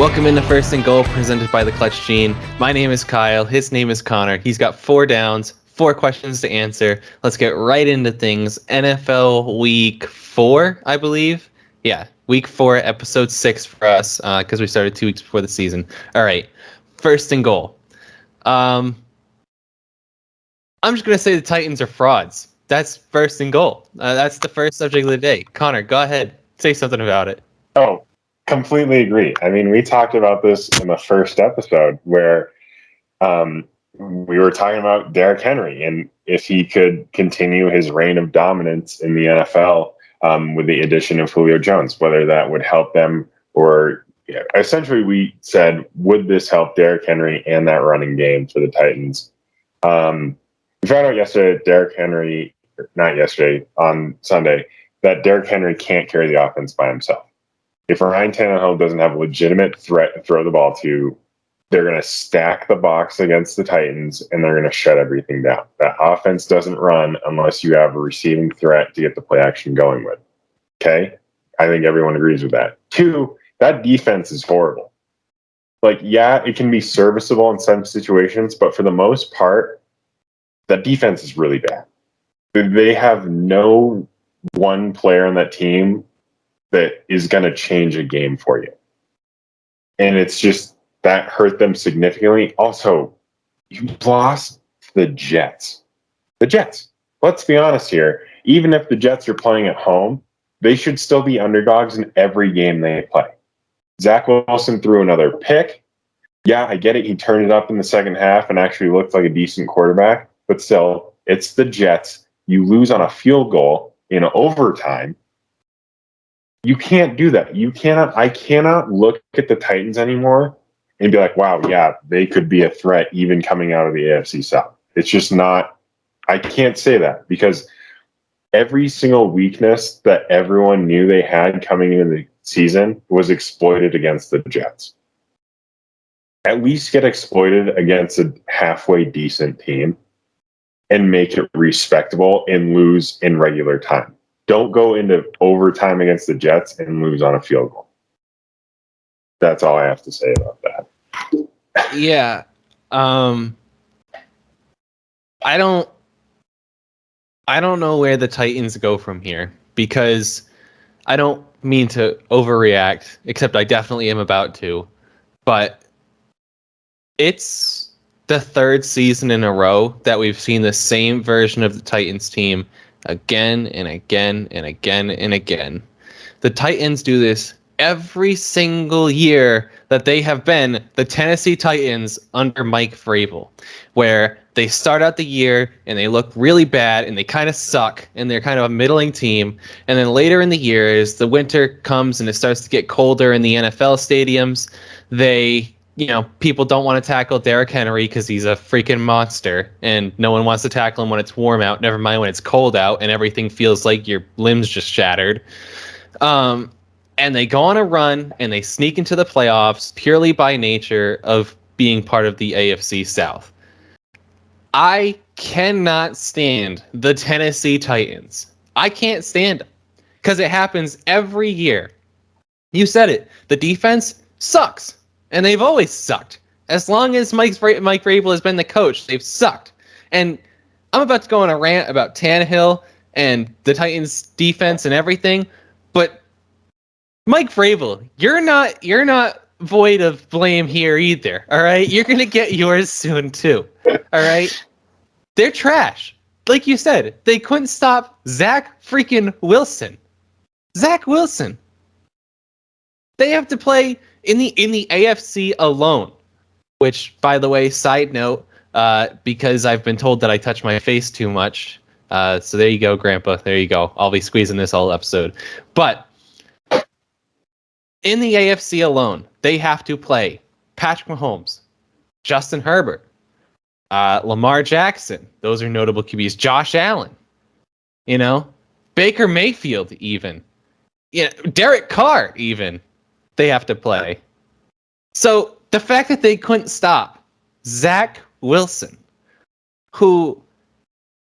Welcome into First and Goal, presented by the Clutch Gene. My name is Kyle. His name is Connor. He's got 4 downs, 4 questions to answer. Let's get right into things. NFL Week 4, I believe. Yeah, Week 4, Episode 6 for us, because we started 2 weeks before the season. All right, First and Goal. I'm just going to say the Titans are frauds. That's First and Goal. That's the first subject of the day. Connor, go ahead. Say something about it. Oh, completely agree. I mean, we talked about this in the first episode where we were talking about Derrick Henry and if he could continue his reign of dominance in the NFL with the addition of Julio Jones, whether that would help them or essentially we said, would this help Derrick Henry and that running game for the Titans? We found out on Sunday, that Derrick Henry can't carry the offense by himself. If Ryan Tannehill doesn't have a legitimate threat to throw the ball to, they're going to stack the box against the Titans and they're going to shut everything down. That offense doesn't run unless you have a receiving threat to get the play action going with. Okay? I think everyone agrees with that. 2, that defense is horrible. Like, yeah, it can be serviceable in some situations, but for the most part, that defense is really bad. They have no one player on that team that is going to change a game for you. And it's just, that hurt them significantly. Also, you lost the Jets. The Jets. Let's be honest here. Even if the Jets are playing at home, they should still be underdogs in every game they play. Zach Wilson threw another pick. Yeah, I get it. He turned it up in the second half and actually looked like a decent quarterback. But still, it's the Jets. You lose on a field goal in overtime. You can't do that. I cannot look at the Titans anymore and be like, wow, yeah, they could be a threat even coming out of the AFC South. It's just not, I can't say that because every single weakness that everyone knew they had coming into the season was exploited against the Jets. At least get exploited against a halfway decent team and make it respectable and lose in regular time. Don't go into overtime against the Jets and lose on a field goal. That's all I have to say about that. Yeah. I don't know where the Titans go from here because I don't mean to overreact, except I definitely am about to. But it's the 3rd season in a row that we've seen the same version of the Titans team again and again and again and again. The Titans do this every single year that they have been the Tennessee Titans under Mike Vrabel, where they start out the year and they look really bad and they kind of suck and they're kind of a middling team. And then later in the year, as the winter comes and it starts to get colder in the NFL stadiums, people don't want to tackle Derrick Henry because he's a freaking monster and no one wants to tackle him when it's warm out, never mind when it's cold out and everything feels like your limbs just shattered. And they go on a run and they sneak into the playoffs purely by nature of being part of the AFC South. I cannot stand the Tennessee Titans. I can't stand them because it happens every year. You said it. The defense sucks. And they've always sucked. As long as Mike Vrabel has been the coach, they've sucked. And I'm about to go on a rant about Tannehill and the Titans' defense and everything, but Mike Vrabel, you're not void of blame here either. All right, you're gonna get yours soon too. All right, they're trash. Like you said, they couldn't stop Zach freaking Wilson. Zach Wilson. They have to play in the AFC alone, which, by the way, side note, because I've been told that I touch my face too much. So there you go, Grandpa. There you go. I'll be squeezing this all episode. But in the AFC alone, they have to play Patrick Mahomes, Justin Herbert, Lamar Jackson. Those are notable QBs. Josh Allen. Baker Mayfield even. Derek Carr even. They have to play. So the fact that they couldn't stop Zach Wilson, who,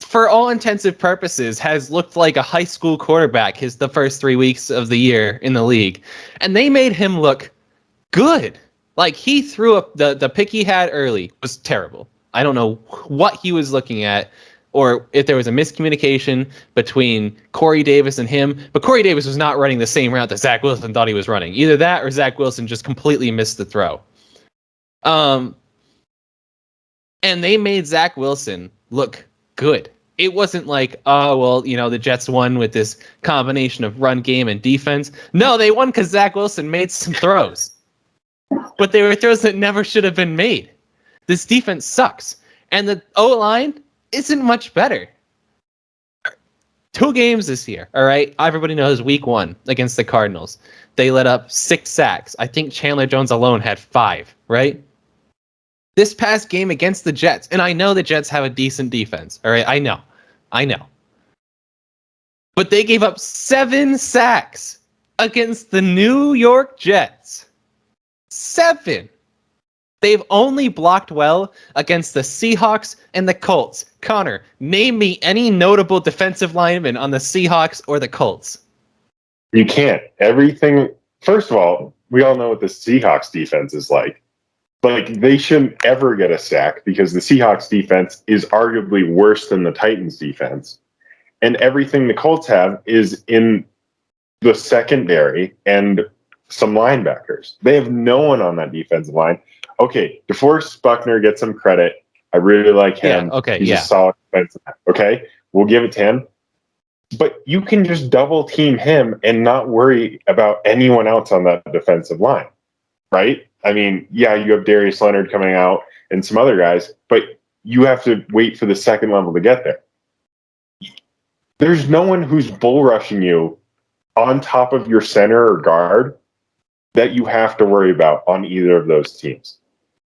for all intensive purposes, has looked like a high school quarterback the first 3 weeks of the year in the league, and they made him look good. Like, he threw up the pick he had early was terrible. I don't know what he was looking at, or if there was a miscommunication between Corey Davis and him. But Corey Davis was not running the same route that Zach Wilson thought he was running. Either that or Zach Wilson just completely missed the throw. And they made Zach Wilson look good. It wasn't like, oh, well, the Jets won with this combination of run game and defense. No, they won because Zach Wilson made some throws. But they were throws that never should have been made. This defense sucks. And the O-line isn't much better. 2 games this year, all right? Everybody knows week 1 against the Cardinals. They let up 6 sacks. I think Chandler Jones alone had 5, right? This past game against the Jets, and I know the Jets have a decent defense, all right? I know. But they gave up 7 sacks against the New York Jets. 7. They've only blocked well against the Seahawks and the Colts. Connor, name me any notable defensive lineman on the Seahawks or the Colts. You can't. Everything. First of all, we all know what the Seahawks defense is like. Like, they shouldn't ever get a sack because the Seahawks defense is arguably worse than the Titans defense. And everything the Colts have is in the secondary and some linebackers. They have no one on that defensive line. Okay, DeForest Buckner gets some credit. I really like him. Yeah, okay, He's a solid defensive back. Okay, we'll give it to him. But you can just double team him and not worry about anyone else on that defensive line, right? I mean, yeah, you have Darius Leonard coming out and some other guys, but you have to wait for the second level to get there. There's no one who's bull rushing you on top of your center or guard that you have to worry about on either of those teams.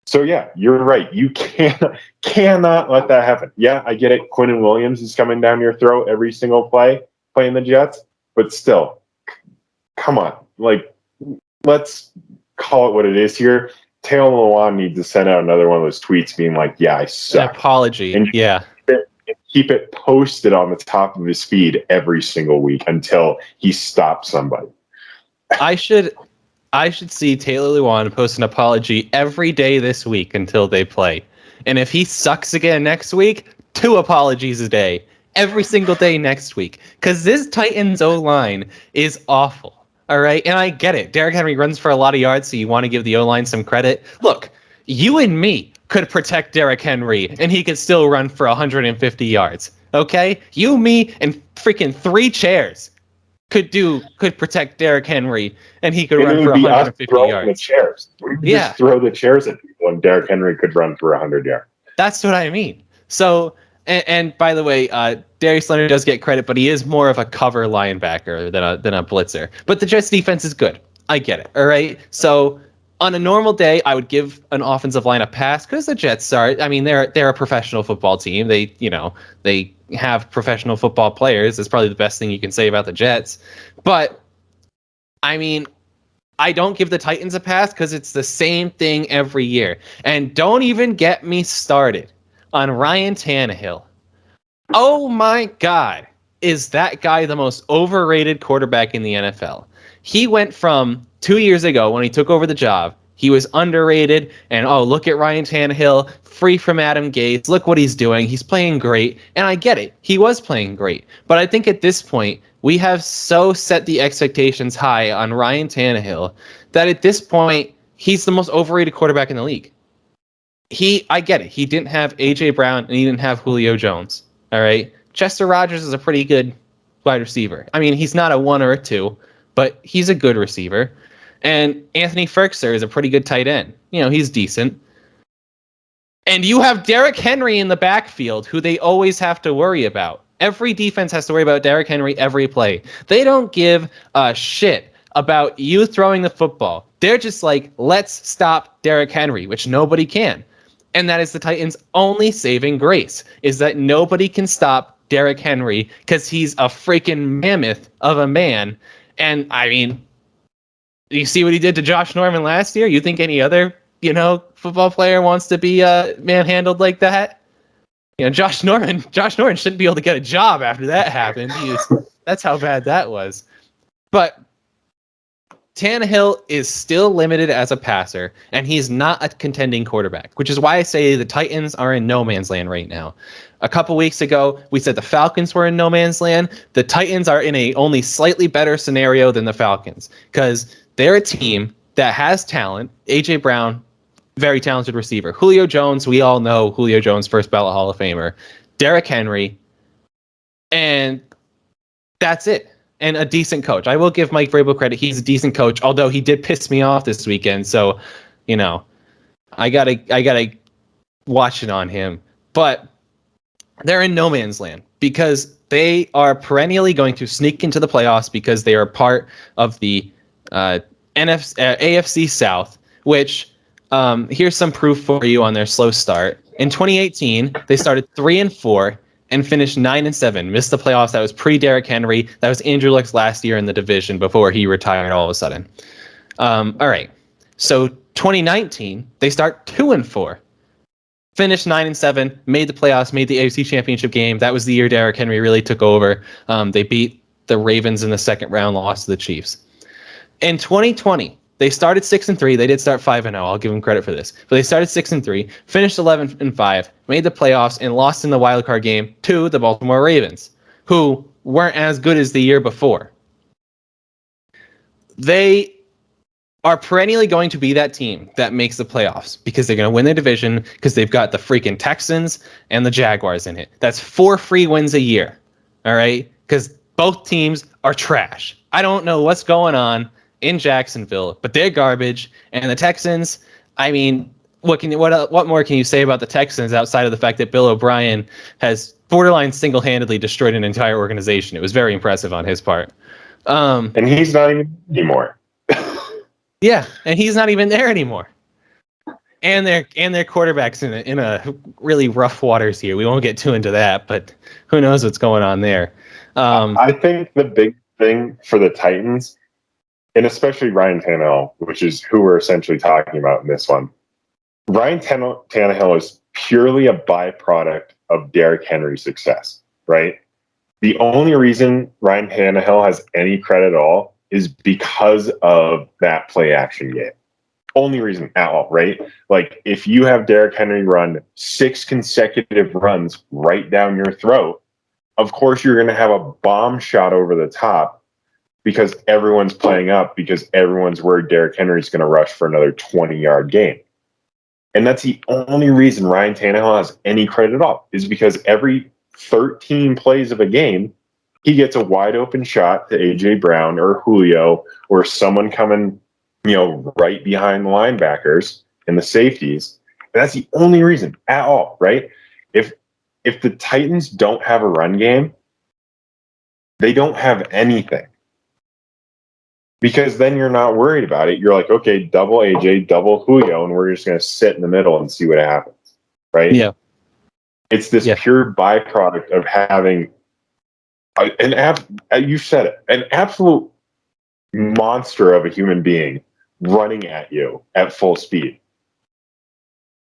So yeah, you're right. You cannot let that happen. Yeah, I get it. Quinnen Williams is coming down your throat every single play playing the Jets, but still, come on. Like, let's call it what it is here. Taylor Lewan needs to send out another one of those tweets being like, yeah, I suck. An apology. And keep it posted on the top of his feed every single week until he stops somebody. I should see Taylor Lewan post an apology every day this week until they play. And if he sucks again next week, 2 apologies a day. Every single day next week. Because this Titans O-line is awful. All right? And I get it. Derrick Henry runs for a lot of yards, so you want to give the O-line some credit. Look, you and me could protect Derrick Henry, and he could still run for 150 yards. Okay? You, me, and freaking 3 chairs could protect Derrick Henry, and he could run for 150 yards. The chairs. We just throw the chairs at people, and Derrick Henry could run for 100 yards. That's what I mean. So, and by the way, Darius Leonard does get credit, but he is more of a cover linebacker than a blitzer. But the Jets defense is good. I get it. All right. So on a normal day, I would give an offensive line a pass because the Jets are. I mean, they're a professional football team. They have professional football players. That's probably the best thing you can say about the Jets. But I mean, I don't give the Titans a pass because it's the same thing every year. And don't even get me started on Ryan Tannehill. Oh my God. Is that guy the most overrated quarterback in the NFL? He went from 2 years ago when he took over the job. He was underrated, and look at Ryan Tannehill, free from Adam Gase. Look what he's doing. He's playing great, and I get it. He was playing great. But I think at this point, we have so set the expectations high on Ryan Tannehill that at this point, he's the most overrated quarterback in the league. I get it. He didn't have A.J. Brown, and he didn't have Julio Jones. All right? Chester Rogers is a pretty good wide receiver. I mean, he's not a 1 or a 2, but he's a good receiver. And Anthony Ferkser is a pretty good tight end. He's decent. And you have Derrick Henry in the backfield, who they always have to worry about. Every defense has to worry about Derrick Henry every play. They don't give a shit about you throwing the football. They're just like, let's stop Derrick Henry, which nobody can. And that is the Titans' only saving grace, is that nobody can stop Derrick Henry because he's a freaking mammoth of a man. And, I mean, you see what he did to Josh Norman last year? You think any other, football player wants to be manhandled like that? Josh Norman shouldn't be able to get a job after that happened. That's how bad that was. But Tannehill is still limited as a passer, and he's not a contending quarterback, which is why I say the Titans are in no man's land right now. A couple weeks ago, we said the Falcons were in no man's land. The Titans are in a only slightly better scenario than the Falcons because they're a team that has talent. A.J. Brown, very talented receiver. Julio Jones, we all know Julio Jones, first ballot Hall of Famer. Derrick Henry, and that's it. And a decent coach. I will give Mike Vrabel credit. He's a decent coach, although he did piss me off this weekend. So, I gotta watch it on him. But they're in no man's land because they are perennially going to sneak into the playoffs because they are part of the AFC South, which here's some proof for you on their slow start. In 2018, they started 3-4 and finished 9-7. Missed the playoffs. That was pre-Derrick Henry. That was Andrew Luck's last year in the division before he retired all of a sudden. All right. So 2019, they start 2-4. Finished 9-7, made the playoffs, made the AFC Championship game. That was the year Derrick Henry really took over. They beat the Ravens in the second round, lost to the Chiefs. In 2020, they started 6-3. They did start 5-0. I'll give them credit for this. But they started 6-3, finished 11-5, made the playoffs, and lost in the wildcard game to the Baltimore Ravens, who weren't as good as the year before. They are perennially going to be that team that makes the playoffs because they're going to win their division because they've got the freaking Texans and the Jaguars in it. That's 4 free wins a year, all right? Because both teams are trash. I don't know what's going on in Jacksonville, but they're garbage. And the Texans, I mean, what more can you say about the Texans outside of the fact that Bill O'Brien has borderline single-handedly destroyed an entire organization? It was very impressive on his part. And he's not even anymore. Yeah, and he's not even there anymore. And their quarterback's in a really rough waters here. We won't get too into that, but who knows what's going on there. I think the big thing for the Titans, and especially Ryan Tannehill, which is who we're essentially talking about in this one, Ryan Tannehill is purely a byproduct of Derrick Henry's success, right? The only reason Ryan Tannehill has any credit at all is because of that play action game. Only reason at all, right? Like, if you have Derrick Henry run 6 consecutive runs right down your throat, of course you're going to have a bomb shot over the top because everyone's playing up because everyone's worried Derrick Henry's going to rush for another 20-yard game. And that's the only reason Ryan Tannehill has any credit at all, is because every 13 plays of a game, he gets a wide open shot to A.J. Brown or Julio or someone coming, right behind the linebackers and the safeties. And that's the only reason at all, right? If the Titans don't have a run game, they don't have anything. Because then you're not worried about it. You're like, okay, double AJ, double Julio, and we're just going to sit in the middle and see what happens, right? Yeah. It's this pure byproduct of having you said it, an absolute monster of a human being running at you at full speed.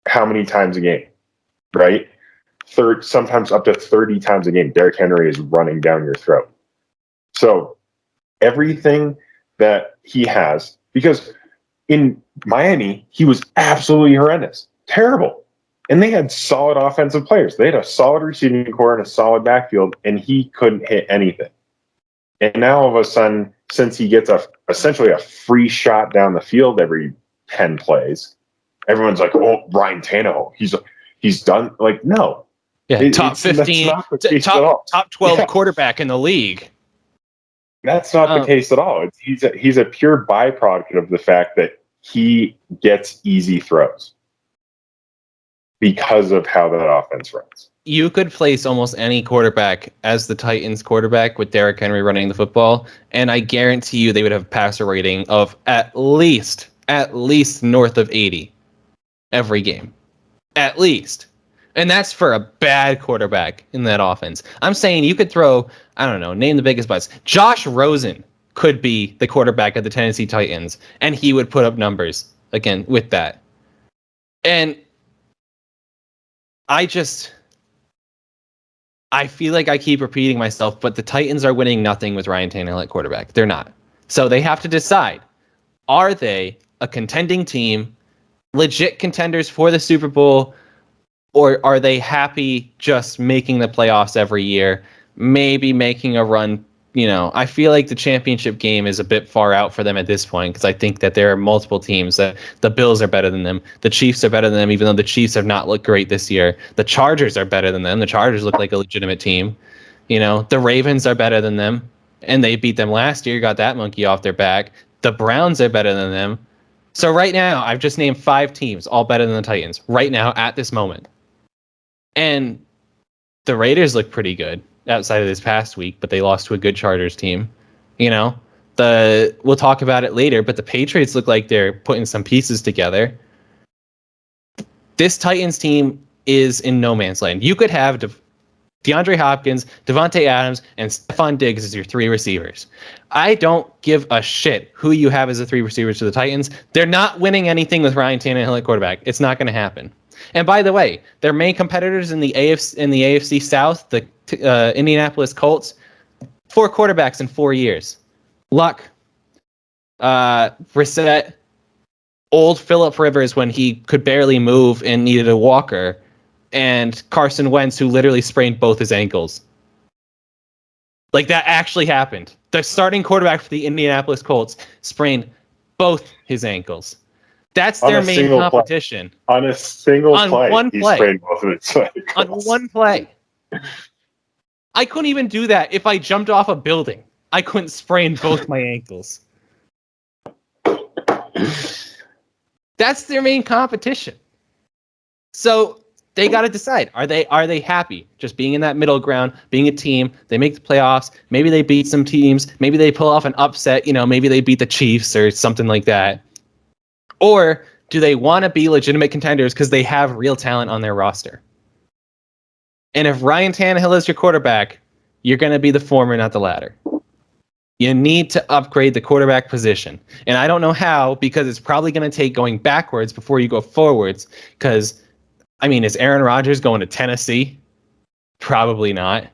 How many times a game, right? Sometimes up to 30 times a game, Derrick Henry is running down your throat. So everything that he has, because in Miami, he was absolutely horrendous, terrible. And they had solid offensive players. They had a solid receiving core and a solid backfield, and he couldn't hit anything. And now all of a sudden, since he gets essentially a free shot down the field every 10 plays, everyone's like, "Oh, Ryan Tannehill, he's done." Like, no, top 15, top 12 quarterback in the league. That's not the case at all. He's a pure byproduct of the fact that he gets easy throws because of how that offense runs. You could place almost any quarterback as the Titans quarterback with Derrick Henry running the football, and I guarantee you they would have a passer rating of at least north of 80 every game. At least. And that's for a bad quarterback in that offense. I'm saying you could throw, I don't know, name the biggest butts. Josh Rosen could be the quarterback of the Tennessee Titans, and he would put up numbers again with that. And I feel like I keep repeating myself, but the Titans are winning nothing with Ryan Tannehill at quarterback. They're not. So they have to decide, Are they a contending team, legit contenders for the Super Bowl, or are they happy just making the playoffs every year, maybe making a run? I feel like the championship game is a bit far out for them at this point because I think that there are multiple teams that the Bills are better than them. The Chiefs are better than them, even though the Chiefs have not looked great this year. The Chargers are better than them. The Chargers look like a legitimate team. The Ravens are better than them, and they beat them last year, got that monkey off their back. The Browns are better than them. So right now, I've just named 5 teams, all better than the Titans, right now at this moment. And the Raiders look pretty good outside of this past week, but they lost to a good Chargers team. We'll talk about it later, but the Patriots look like they're putting some pieces together. This Titans team is in no man's land. You could have DeAndre Hopkins, Devontae Adams, and Stephon Diggs as your 3 receivers. I don't give a shit who you have as the 3 receivers for the Titans. They're not winning anything with Ryan Tannehill at quarterback. It's not going to happen. And by the way, their main competitors in the AFC South, the Indianapolis Colts, 4 quarterbacks in 4 years. Luck, Brissett, old Phillip Rivers when he could barely move and needed a walker, and Carson Wentz, who literally sprained both his ankles. Like, that actually happened. The starting quarterback for the Indianapolis Colts sprained both his ankles. That's their main competition. On a single play. One play. He sprained both of his ankles. On one play. I couldn't even do that if I jumped off a building. I couldn't sprain both my ankles. That's their main competition. So they got to decide. Are they happy just being in that middle ground, being a team? They make the playoffs. Maybe they beat some teams. Maybe they pull off an upset. Maybe they beat the Chiefs or something like that. Or do they want to be legitimate contenders because they have real talent on their roster? And if Ryan Tannehill is your quarterback, you're going to be the former, not the latter. You need to upgrade the quarterback position. And I don't know how, because it's probably going to take going backwards before you go forwards. Because, is Aaron Rodgers going to Tennessee? Probably not.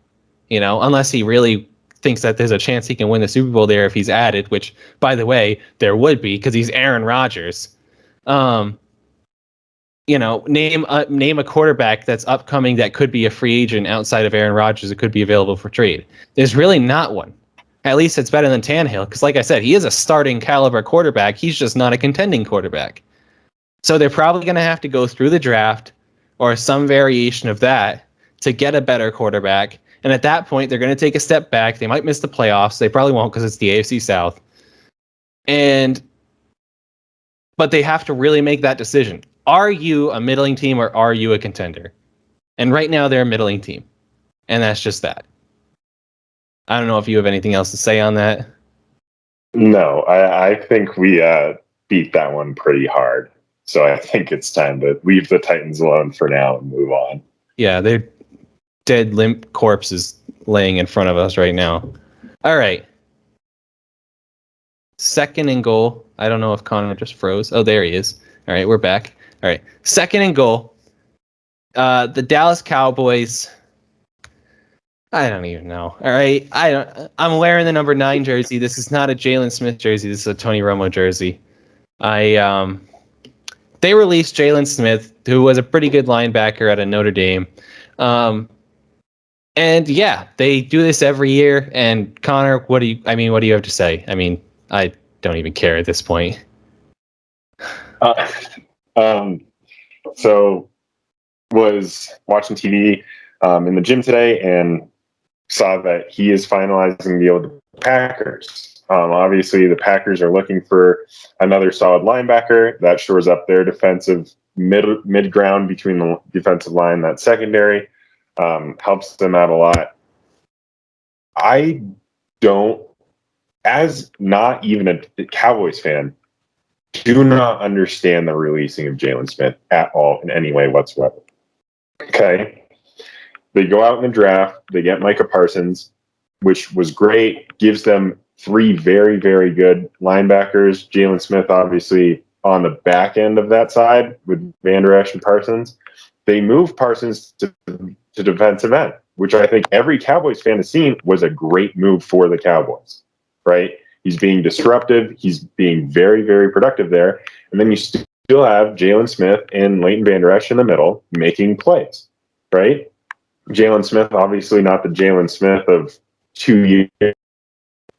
Unless he really thinks that there's a chance he can win the Super Bowl there if he's added, which, by the way, there would be because he's Aaron Rodgers. Name a quarterback that's upcoming that could be a free agent outside of Aaron Rodgers that could be available for trade. There's really not one. At least it's better than Tannehill because, like I said, he is a starting caliber quarterback. He's just not a contending quarterback. So they're probably going to have to go through the draft or some variation of that to get a better quarterback. And at that point, they're going to take a step back. They might miss the playoffs. They probably won't because it's the AFC South. But they have to really make that decision. Are you a middling team or are you a contender? And right now they're a middling team. And that's just that. I don't know if you have anything else to say on that. No, I think we beat that one pretty hard. So I think it's time to leave the Titans alone for now and move on. Yeah, they're dead, limp corpses laying in front of us right now. All right. 2nd and goal. I don't know if Connor just froze. Oh, there he is. All right, we're back. All right. 2nd and goal. The Dallas Cowboys. I don't even know. All right. I'm wearing the number 9 jersey. This is not a Jalen Smith jersey. This is a Tony Romo jersey. They released Jalen Smith, who was a pretty good linebacker at Notre Dame. And yeah, they do this every year. And Connor, what do you have to say? I don't even care at this point. So was watching TV in the gym today and saw that he is finalizing the deal with the Packers. Obviously, the Packers are looking for another solid linebacker that shores up their defensive mid ground between the defensive line, that secondary, helps them out a lot. I don't, as not even a Cowboys fan, do not understand the releasing of Jalen Smith at all in any way whatsoever. Okay. They go out in the draft, they get Micah Parsons, which was great, gives them 3 very, very good linebackers. Jalen Smith, obviously, on the back end of that side with Van Der Esch and Parsons. They moved Parsons to defensive end, which I think every Cowboys fan has seen was a great move for the Cowboys, right? He's being disruptive. He's being very, very productive there. And then you still have Jalen Smith and Leighton Vander Esch in the middle making plays, right? Jalen Smith, obviously not the Jalen Smith of 2 years,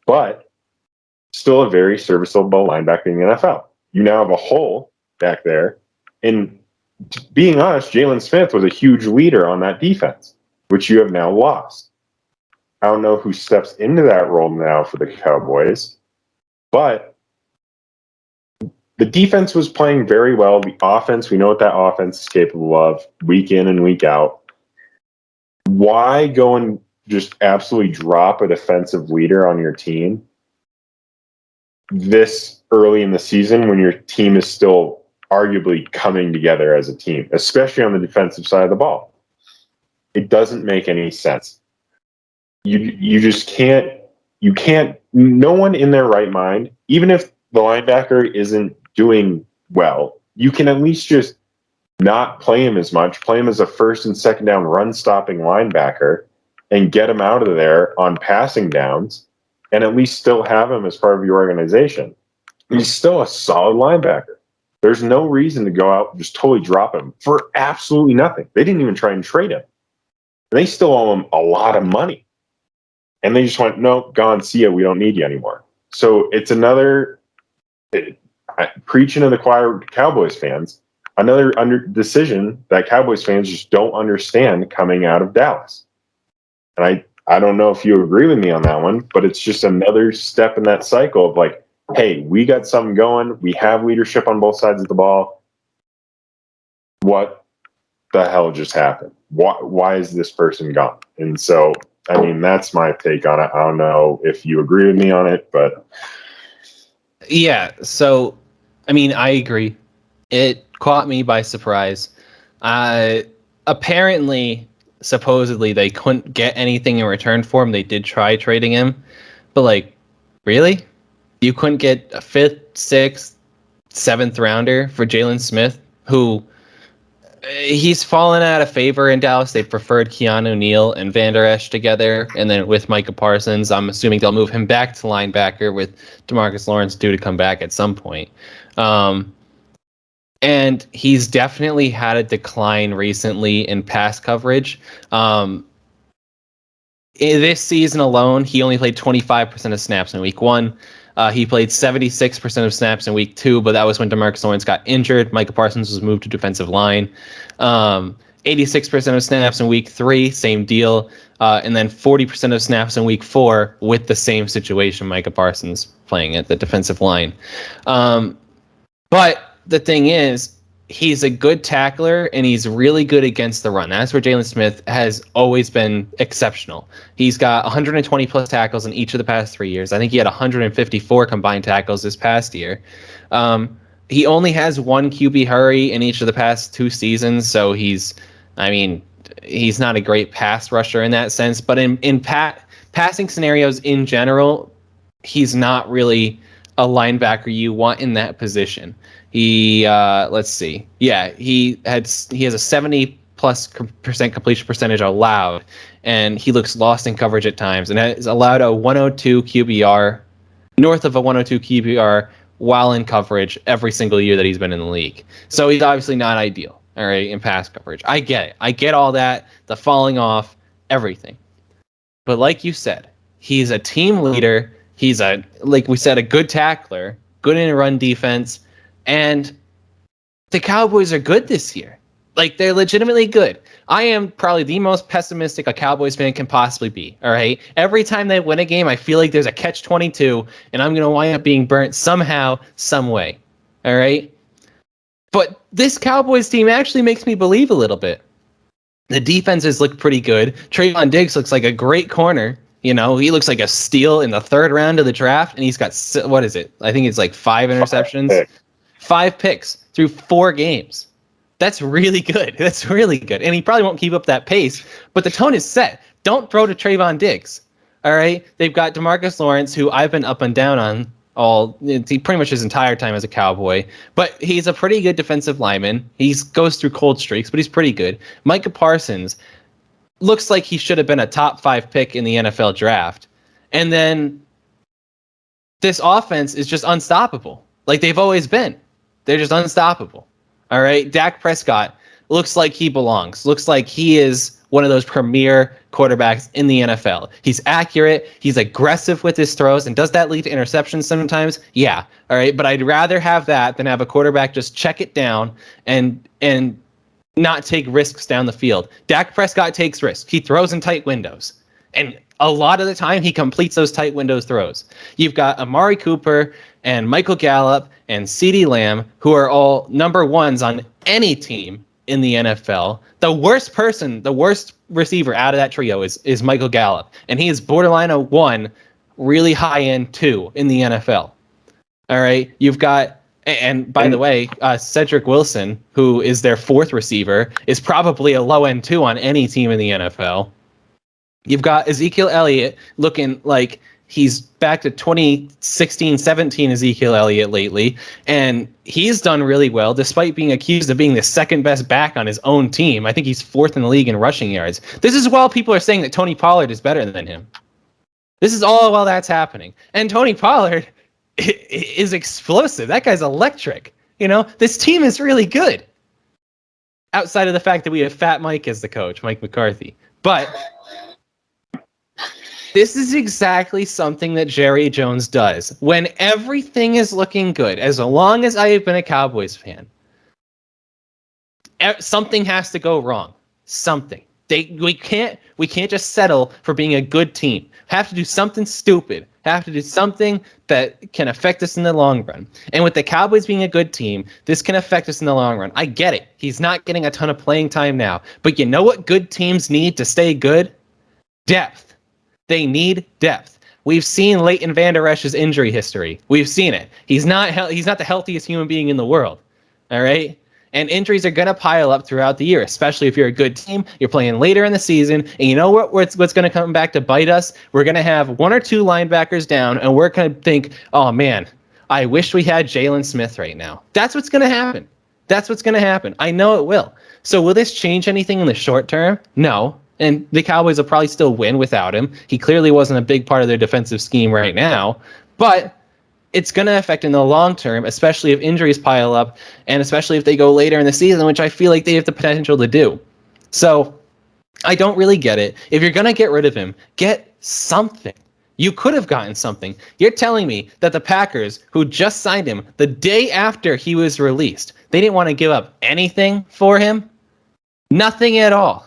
but still a very serviceable linebacker in the NFL. You now have a hole back there. And being honest, Jalen Smith was a huge leader on that defense, which you have now lost. I don't know who steps into that role now for the Cowboys, but the defense was playing very well. The offense, we know what that offense is capable of week in and week out. Why go and just absolutely drop a defensive leader on your team this early in the season when your team is still arguably coming together as a team, especially on the defensive side of the ball? It doesn't make any sense. You just can't, no one in their right mind, even if the linebacker isn't doing well, you can at least just not play him as much, play him as a first and second down run stopping linebacker and get him out of there on passing downs and at least still have him as part of your organization. He's still a solid linebacker. There's no reason to go out and just totally drop him for absolutely nothing. They didn't even try and trade him. And they still owe him a lot of money. And they just went, no, gone, see ya, we don't need you anymore. So it's another, preaching to the choir, Cowboys fans, another decision that Cowboys fans just don't understand coming out of Dallas. And I don't know if you agree with me on that one, but it's just another step in that cycle of like, hey, we got something going. We have leadership on both sides of the ball. What the hell just happened? Why is this person gone? And so, I mean, that's my take on it. I don't know if you agree with me on it, but. Yeah, so, I mean, I agree. It caught me by surprise. Apparently, supposedly, they couldn't get anything in return for him. They did try trading him. But, like, really? You couldn't get a 5th, 6th, 7th rounder for Jalen Smith, who he's fallen out of favor in Dallas. They preferred Keanu Neal and Vander Esch together. And then with Micah Parsons, I'm assuming they'll move him back to linebacker with DeMarcus Lawrence due to come back at some point. And he's definitely had a decline recently in pass coverage. In this season alone, he only played 25% of snaps in week 1. He played 76% of snaps in week 2, but that was when DeMarcus Lawrence got injured. Micah Parsons was moved to defensive line. 86% of snaps in week 3, same deal. And then 40% of snaps in week 4 with the same situation, Micah Parsons playing at the defensive line. But the thing is, he's a good tackler and he's really good against the run. That's where Jalen Smith has always been exceptional. He's got 120 plus tackles in each of the past 3 years. I think he had 154 combined tackles this past year. He only has one QB hurry in each of the past 2 seasons, so he's not a great pass rusher in that sense. But in passing scenarios in general, he's not really a linebacker you want in that position. He let's see. Yeah, he has a 70+% completion percentage allowed, and he looks lost in coverage at times, and has allowed a 102 QBR, north of a 102 QBR while in coverage every single year that he's been in the league. So he's obviously not ideal, all right, in pass coverage. I get it. I get all that, the falling off, everything. But like you said, he's a team leader. He's like we said, a good tackler, good in run defense. And the Cowboys are good this year. Like, they're legitimately good. I am probably the most pessimistic a Cowboys fan can possibly be, all right? Every time they win a game, I feel like there's a catch-22, and I'm going to wind up being burnt somehow, some way, all right? But this Cowboys team actually makes me believe a little bit. The defenses look pretty good. Trayvon Diggs looks like a great corner. You know, he looks like a steal in the 3rd round of the draft, and he's got, what is it? I think it's like 5 interceptions. 5 picks through 4 games. That's really good. That's really good. And he probably won't keep up that pace, but the tone is set. Don't throw to Trayvon Diggs. All right? They've got DeMarcus Lawrence, who I've been up and down on pretty much his entire time as a Cowboy, but he's a pretty good defensive lineman. He goes through cold streaks, but he's pretty good. Micah Parsons looks like he should have been a top 5 pick in the NFL draft. And then this offense is just unstoppable. Like they've always been. They're just unstoppable. All right. Dak Prescott looks like he belongs. Looks like he is one of those premier quarterbacks in the NFL. He's accurate. He's aggressive with his throws. And does that lead to interceptions sometimes? Yeah. All right. But I'd rather have that than have a quarterback just check it down and not take risks down the field. Dak Prescott takes risks. He throws in tight windows. And a lot of the time, he completes those tight windows throws. You've got Amari Cooper and Michael Gallup and CeeDee Lamb, who are all number ones on any team in the NFL. The worst receiver out of that trio is Michael Gallup. And he is borderline a 1, really high end 2 in the NFL. All right. You've got, and by the way, Cedric Wilson, who is their 4th receiver, is probably a low end 2 on any team in the NFL. You've got Ezekiel Elliott looking like he's back to 2016-17 Ezekiel Elliott lately, and he's done really well despite being accused of being the 2nd best back on his own team. I think he's 4th in the league in rushing yards. This is while people are saying that Tony Pollard is better than him. This is all while that's happening. And Tony Pollard is explosive. That guy's electric. You know, this team is really good. Outside of the fact that we have Fat Mike as the coach, Mike McCarthy. But this is exactly something that Jerry Jones does. When everything is looking good, as long as I have been a Cowboys fan, something has to go wrong. Something. We can't just settle for being a good team. Have to do something stupid. Have to do something that can affect us in the long run. And with the Cowboys being a good team, this can affect us in the long run. I get it. He's not getting a ton of playing time now. But you know what good teams need to stay good? Depth. They need depth. We've seen Leighton Vander Esch's injury history. We've seen it. He's not the healthiest human being in the world. All right? And injuries are going to pile up throughout the year, especially if you're a good team. You're playing later in the season. And you know what's going to come back to bite us? We're going to have 1 or 2 linebackers down, and we're going to think, oh, man, I wish we had Jalen Smith right now. That's what's going to happen. That's what's going to happen. I know it will. So will this change anything in the short term? No. And the Cowboys will probably still win without him. He clearly wasn't a big part of their defensive scheme right now. But it's going to affect in the long term, especially if injuries pile up, and especially if they go later in the season, which I feel like they have the potential to do. So I don't really get it. If you're going to get rid of him, get something. You could have gotten something. You're telling me that the Packers, who just signed him the day after he was released, they didn't want to give up anything for him? Nothing at all.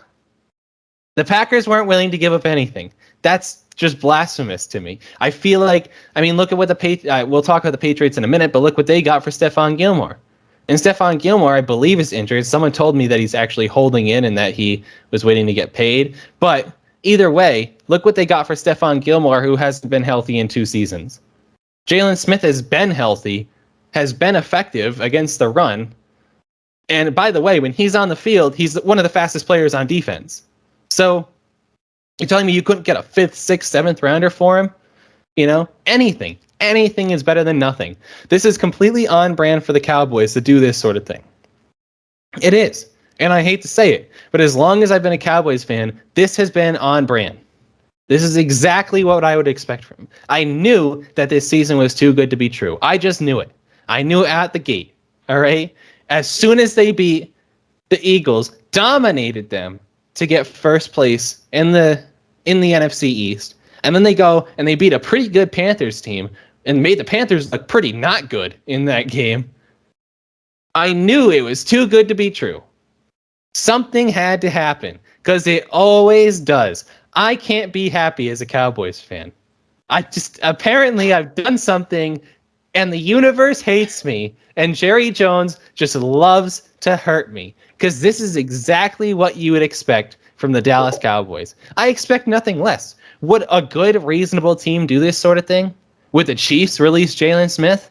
The Packers weren't willing to give up anything. That's just blasphemous to me. I feel like, look at what we'll talk about the Patriots in a minute, but look what they got for Stephon Gilmore. And Stephon Gilmore, I believe, is injured. Someone told me that he's actually holding in and that he was waiting to get paid. But either way, look what they got for Stephon Gilmore, who hasn't been healthy in 2 seasons. Jalen Smith has been healthy, has been effective against the run. And by the way, when he's on the field, he's one of the fastest players on defense. So you're telling me you couldn't get a 5th, 6th, 7th rounder for him? You know, anything is better than nothing. This is completely on brand for the Cowboys to do this sort of thing. It is. And I hate to say it, but as long as I've been a Cowboys fan, this has been on brand. This is exactly what I would expect from him. I knew that this season was too good to be true. I just knew it. I knew it at the gate. All right? As soon as they beat the Eagles, dominated them to get first place in the NFC East. And then they go and they beat a pretty good Panthers team and made the Panthers look pretty not good in that game. I knew it was too good to be true. Something had to happen because it always does. I can't be happy as a Cowboys fan. Apparently I've done something and the universe hates me and Jerry Jones just loves to hurt me. Because this is exactly what you would expect from the Dallas Cowboys. I expect nothing less. Would a good, reasonable team do this sort of thing? Would the Chiefs release Jalen Smith?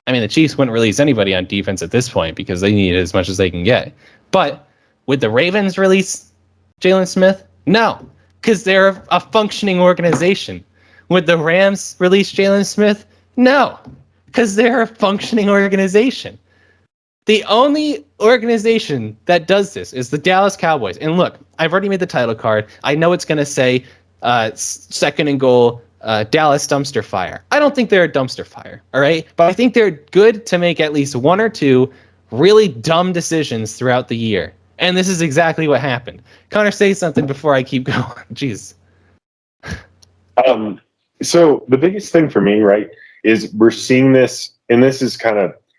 The Chiefs wouldn't release anybody on defense at this point because they need as much as they can get. But would the Ravens release Jalen Smith? No, because they're a functioning organization. Would the Rams release Jalen Smith? No, because they're a functioning organization. The only organization that does this is the Dallas Cowboys. And look, I've already made the title card. I know it's going to say 2nd and goal, Dallas dumpster fire. I don't think they're a dumpster fire, all right? But I think they're good to make at least one or two really dumb decisions throughout the year. And this is exactly what happened. Connor, say something before I keep going. Jeez. So the biggest thing for me, right, is we're seeing this, and this is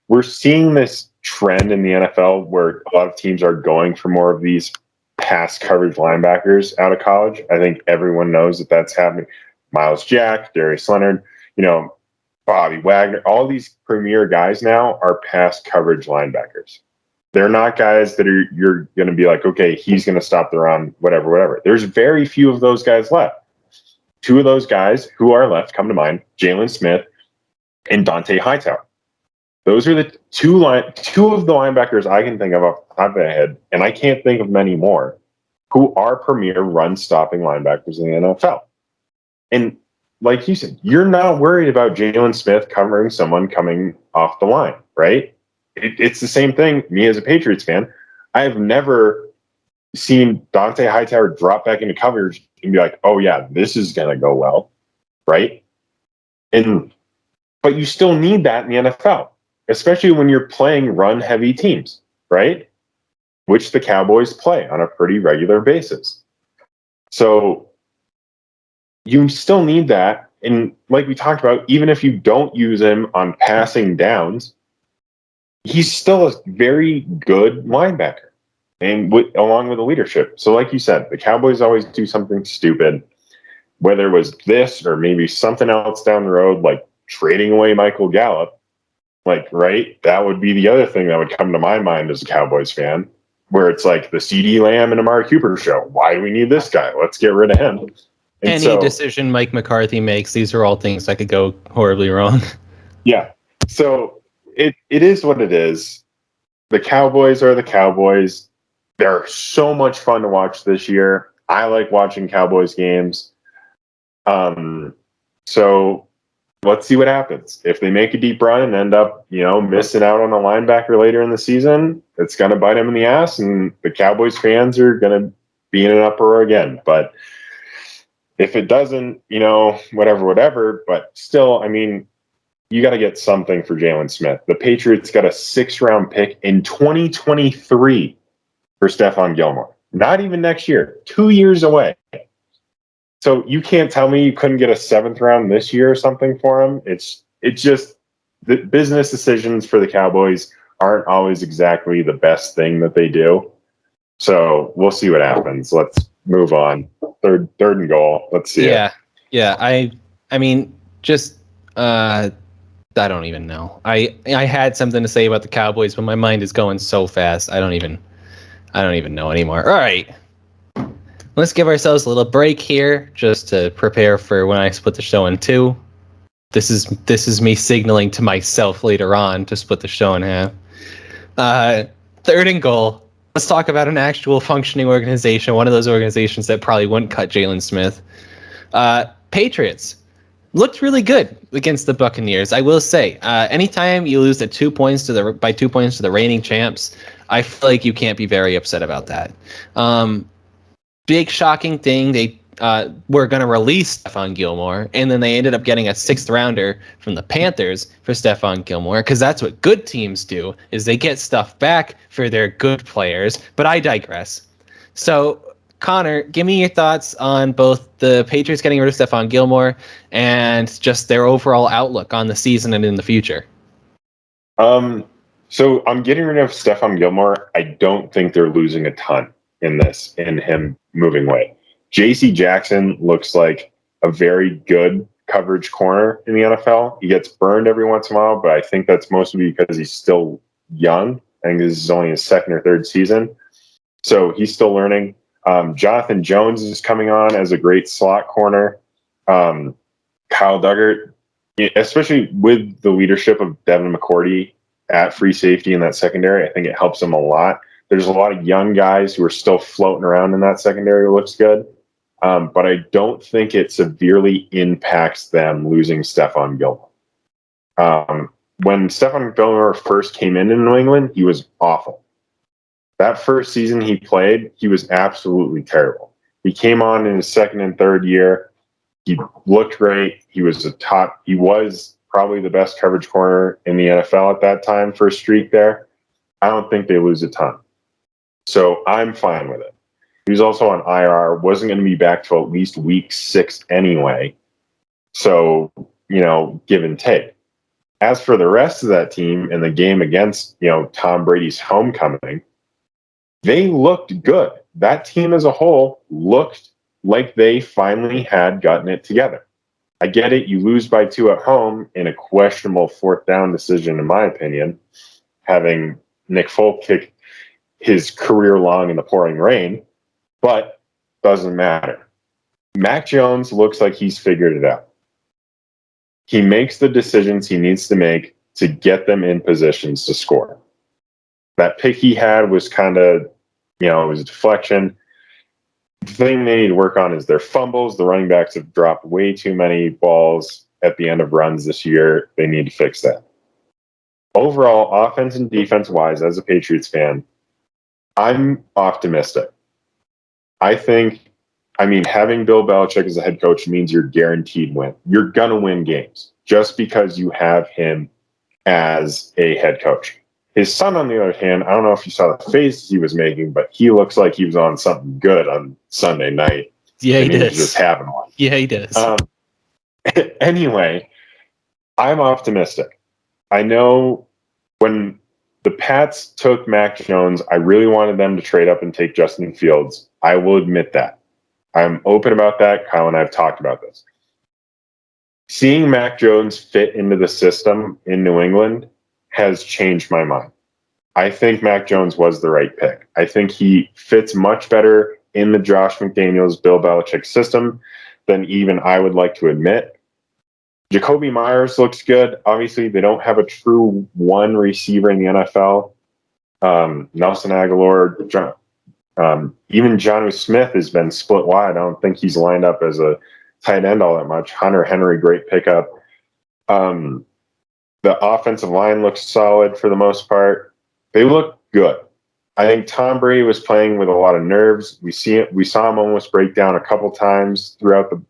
we're seeing this trend in the NFL where a lot of teams are going for more of these pass coverage linebackers out of college. I think everyone knows that that's happening. Miles Jack, Darius Leonard, Bobby Wagner, all these premier guys now are pass coverage linebackers. They're not guys that you're going to be like, okay, he's going to stop the run, whatever. There's very few of those guys left. Two of those guys who are left come to mind, Jalen Smith and Dante Hightower. Those are the two of the linebackers I can think of off the top of my head, and I can't think of many more, who are premier run-stopping linebackers in the NFL. And like you said, you're not worried about Jalen Smith covering someone coming off the line, right? It's the same thing, me as a Patriots fan. I have never seen Dante Hightower drop back into coverage and be like, oh yeah, this is going to go well, right? But you still need that in the NFL, especially when you're playing run-heavy teams, right? Which the Cowboys play on a pretty regular basis. So you still need that. And like we talked about, even if you don't use him on passing downs, he's still a very good linebacker. And along with the leadership. So like you said, the Cowboys always do something stupid, whether it was this or maybe something else down the road, like trading away Michael Gallup. Like, right? That would be the other thing that would come to my mind as a Cowboys fan, where it's like the CeeDee Lamb and Amari Cooper show. Why do we need this guy? Let's get rid of him. And Any decision Mike McCarthy makes, these are all things that could go horribly wrong. Yeah. So it is what it is. The Cowboys are the Cowboys. They're so much fun to watch this year. I like watching Cowboys games. So let's see what happens. If they make a deep run and end up, missing out on a linebacker later in the season, it's going to bite them in the ass, and the Cowboys fans are going to be in an uproar again. But if it doesn't, whatever. But still, I mean, you got to get something for Jalen Smith. The Patriots got a 6th-round pick in 2023 for Stephon Gilmore. Not even next year, 2 years away. So you can't tell me you couldn't get a 7th round this year or something for him. It's just the business decisions for the Cowboys aren't always exactly the best thing that they do. So we'll see what happens. Let's move on. Third and goal. Let's see. Yeah. I mean, just I don't even know. I had something to say about the Cowboys, but my mind is going so fast. I don't even know anymore. All right. Let's give ourselves a little break here just to prepare for when I split the show in two. This is me signaling to myself later on to split the show in half. 3rd and goal. Let's talk about an actual functioning organization, one of those organizations that probably wouldn't cut Jalen Smith. Patriots looked really good against the Buccaneers. I will say, anytime you lose by 2 points to the reigning champs, I feel like you can't be very upset about that. Big shocking thing, they were going to release Stephon Gilmore, and then they ended up getting a 6th rounder from the Panthers for Stephon Gilmore, because that's what good teams do, is they get stuff back for their good players. But I digress. So, Connor, give me your thoughts on both the Patriots getting rid of Stephon Gilmore and just their overall outlook on the season and in the future. So I'm getting rid of Stephon Gilmore. I don't think they're losing a ton in him moving away. J.C. Jackson looks like a very good coverage corner in the NFL. He gets burned every once in a while, but I think that's mostly because he's still young. I think this is only his 2nd or 3rd season. So he's still learning. Jonathan Jones is coming on as a great slot corner. Kyle Duggar, especially with the leadership of Devin McCourty at free safety in that secondary, I think it helps him a lot. There's a lot of young guys who are still floating around in that secondary who looks good. But I don't think it severely impacts them losing Stephon Gilmore. When Stephon Gilmore first came in New England, he was awful. That first season he played, he was absolutely terrible. He came on in his 2nd and 3rd year. He looked great. He was probably the best coverage corner in the NFL at that time for a streak there. I don't think they lose a ton. So I'm fine with it. He was also on IR, wasn't going to be back till at least week 6 anyway. So, give and take. As for the rest of that team and the game against, Tom Brady's homecoming, they looked good. That team as a whole looked like they finally had gotten it together. I get it. You lose by 2 at home in a questionable 4th down decision, in my opinion, having Nick Folk kick his career long in the pouring rain, but doesn't matter. Mac Jones looks like he's figured it out. He makes the decisions he needs to make to get them in positions to score. That pick he had was kind of, it was a deflection. The thing they need to work on is their fumbles. The running backs have dropped way too many balls at the end of runs this year. They need to fix that. Overall, offense and defense wise, as a Patriots fan, I'm optimistic. Having Bill Belichick as a head coach means you're guaranteed win. You're going to win games just because you have him as a head coach. His son, on the other hand, I don't know if you saw the face he was making, but he looks like he was on something good on Sunday night. Yeah, he does. Just having one. Yeah, he does. Anyway, I'm optimistic. I know when the Pats took Mac Jones, I really wanted them to trade up and take Justin Fields. I will admit that. I'm open about that. Kyle and I have talked about this. Seeing Mac Jones fit into the system in New England has changed my mind. I think Mac Jones was the right pick. I think he fits much better in the Josh McDaniels, Bill Belichick system than even I would like to admit. Jacoby Myers looks good. Obviously, they don't have a true one receiver in the NFL. Nelson Aguilar, even Jonnu Smith has been split wide. I don't think he's lined up as a tight end all that much. Hunter Henry, great pickup. The offensive line looks solid for the most part. They look good. I think Tom Brady was playing with a lot of nerves. We saw him almost break down a couple times throughout the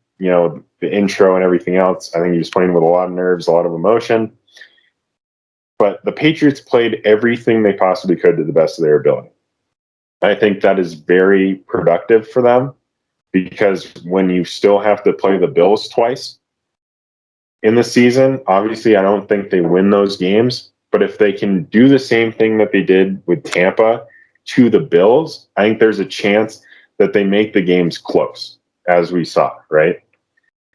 intro and everything else. I think he was playing with a lot of nerves, a lot of emotion. But the Patriots played everything they possibly could to the best of their ability. I think that is very productive for them because when you still have to play the Bills twice in the season, obviously I don't think they win those games. But if they can do the same thing that they did with Tampa to the Bills, I think there's a chance that they make the games close, as we saw, right?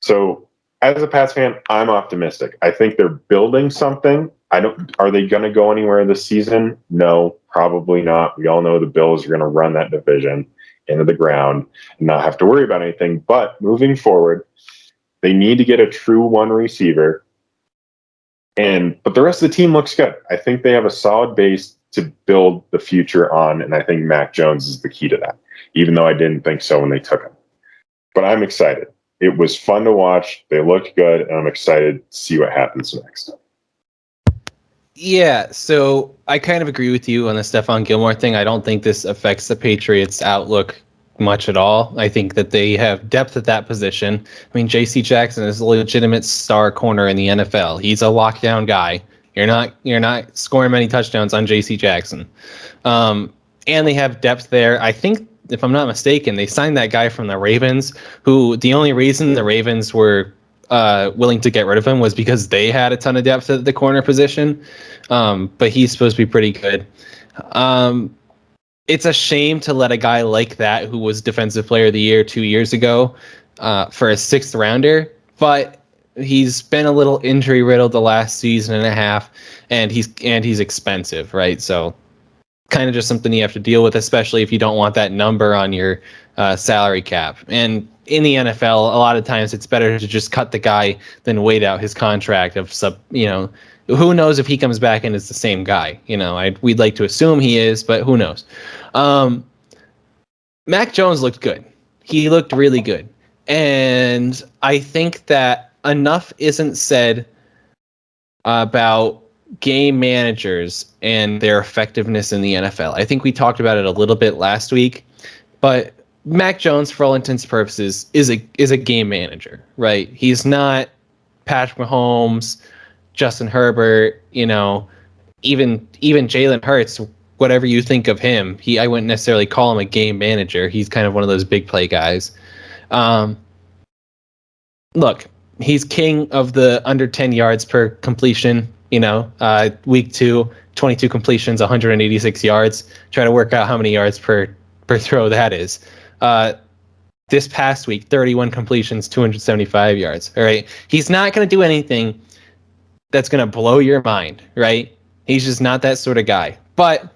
So as a Pats fan, I'm optimistic. I think they're building something. Are they going to go anywhere this season? No, probably not. We all know the Bills are going to run that division into the ground and not have to worry about anything. But moving forward, they need to get a true one receiver. But the rest of the team looks good. I think they have a solid base to build the future on, and I think Mac Jones is the key to that, even though I didn't think so when they took him. But I'm excited. It was fun to watch. They looked good, and I'm excited to see what happens next. Yeah, so I kind of agree with you on the Stephon Gilmore thing. I don't think this affects the Patriots' outlook much at all. I think that they have depth at that position. I mean, J.C. Jackson is a legitimate star corner in the NFL. He's a lockdown guy. You're not scoring many touchdowns on J.C. Jackson. And they have depth there. I think, if I'm not mistaken, they signed that guy from the Ravens, who the only reason the Ravens were willing to get rid of him was because they had a ton of depth at the corner position. But he's supposed to be pretty good. It's a shame to let a guy like that, who was Defensive Player of the Year 2 years ago, for a 6th rounder. But he's been a little injury riddled the last season and a half, and he's expensive, right? So kind of just something you have to deal with, especially if you don't want that number on your salary cap. And in the NFL, a lot of times it's better to just cut the guy than wait out his contract of who knows if he comes back and is the same guy. We'd like to assume he is, but who knows? Mac Jones looked good. He looked really good. And I think that enough isn't said about game managers and their effectiveness in the NFL. I think we talked about it a little bit last week, but Mac Jones, for all intents and purposes, is a game manager, right? He's not Patrick Mahomes, Justin Herbert, even Jalen Hurts. Whatever you think of him, I wouldn't necessarily call him a game manager. He's kind of one of those big play guys. Look, he's king of the under 10 yards per completion. Week 2, 22 completions, 186 yards. Try to work out how many yards per throw that is. This past week, 31 completions, 275 yards. All right. He's not going to do anything that's going to blow your mind, right? He's just not that sort of guy. But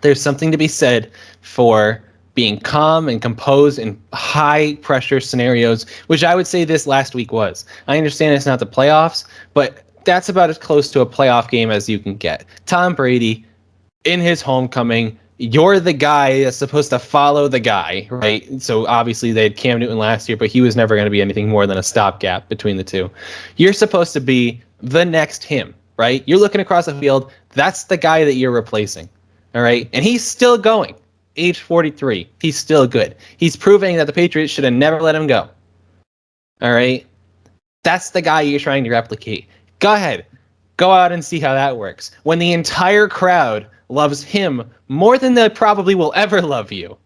there's something to be said for being calm and composed in high pressure scenarios, which I would say this last week was. I understand it's not the playoffs, but that's about as close to a playoff game as you can get. Tom Brady, in his homecoming, you're the guy that's supposed to follow the guy, right? So obviously they had Cam Newton last year, but he was never going to be anything more than a stopgap between the two. You're supposed to be the next him, right? You're looking across the field. That's the guy that you're replacing, all right? And he's still going, age 43. He's still good. He's proving that the Patriots should have never let him go, all right? That's the guy you're trying to replicate. Go ahead. Go out and see how that works. When the entire crowd loves him more than they probably will ever love you.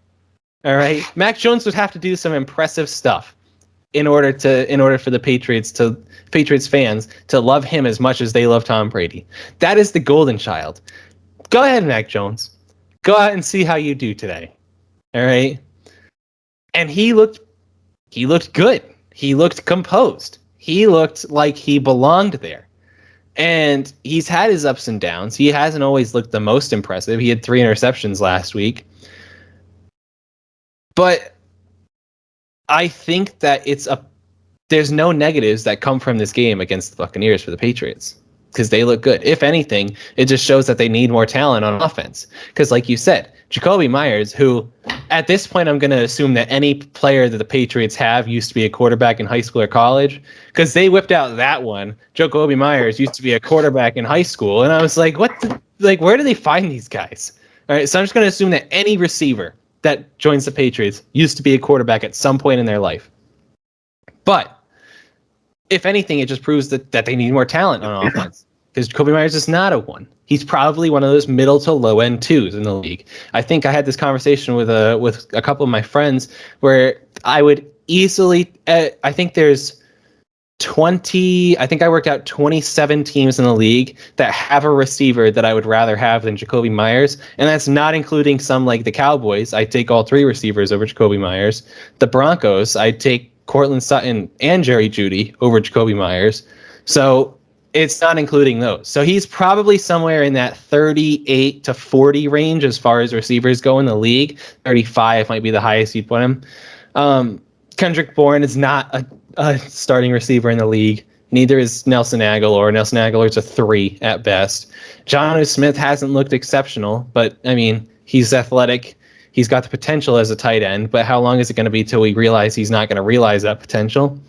All right? Mac Jones would have to do some impressive stuff in order for the Patriots fans to love him as much as they love Tom Brady. That is the golden child. Go ahead, Mac Jones. Go out and see how you do today. All right? And he looked good. He looked composed. He looked like he belonged there. And he's had his ups and downs. He hasn't always looked the most impressive. He had 3 interceptions last week. But I think that there's no negatives that come from this game against the Buccaneers for the Patriots, because they look good. If anything, it just shows that they need more talent on offense. Because like you said, Jacoby Myers, who at this point I'm going to assume that any player that the Patriots have used to be a quarterback in high school or college, because they whipped out that one. Jacoby Myers used to be a quarterback in high school. And I was like, where do they find these guys? All right, so I'm just going to assume that any receiver that joins the Patriots used to be a quarterback at some point in their life. But if anything, it just proves that they need more talent on offense, because Jacoby Myers is not a 1. He's probably one of those middle to low end 2s in the league. I think I had this conversation with a couple of my friends where I would easily, I think there's 20, I think I worked out 27 teams in the league that have a receiver that I would rather have than Jacoby Myers. And that's not including some like the Cowboys. I'd take all 3 receivers over Jacoby Myers. The Broncos, I'd take Cortland Sutton and Jerry Jeudy over Jacoby Myers. So it's not including those. So he's probably somewhere in that 38 to 40 range as far as receivers go in the league. 35 might be the highest you'd put him. Kendrick Bourne is not a starting receiver in the league. Neither is Nelson Aguilar. Nelson Aguilar's a 3 at best. Jonnu Smith hasn't looked exceptional, but I mean, he's athletic. He's got the potential as a tight end, but how long is it going to be till we realize he's not going to realize that potential?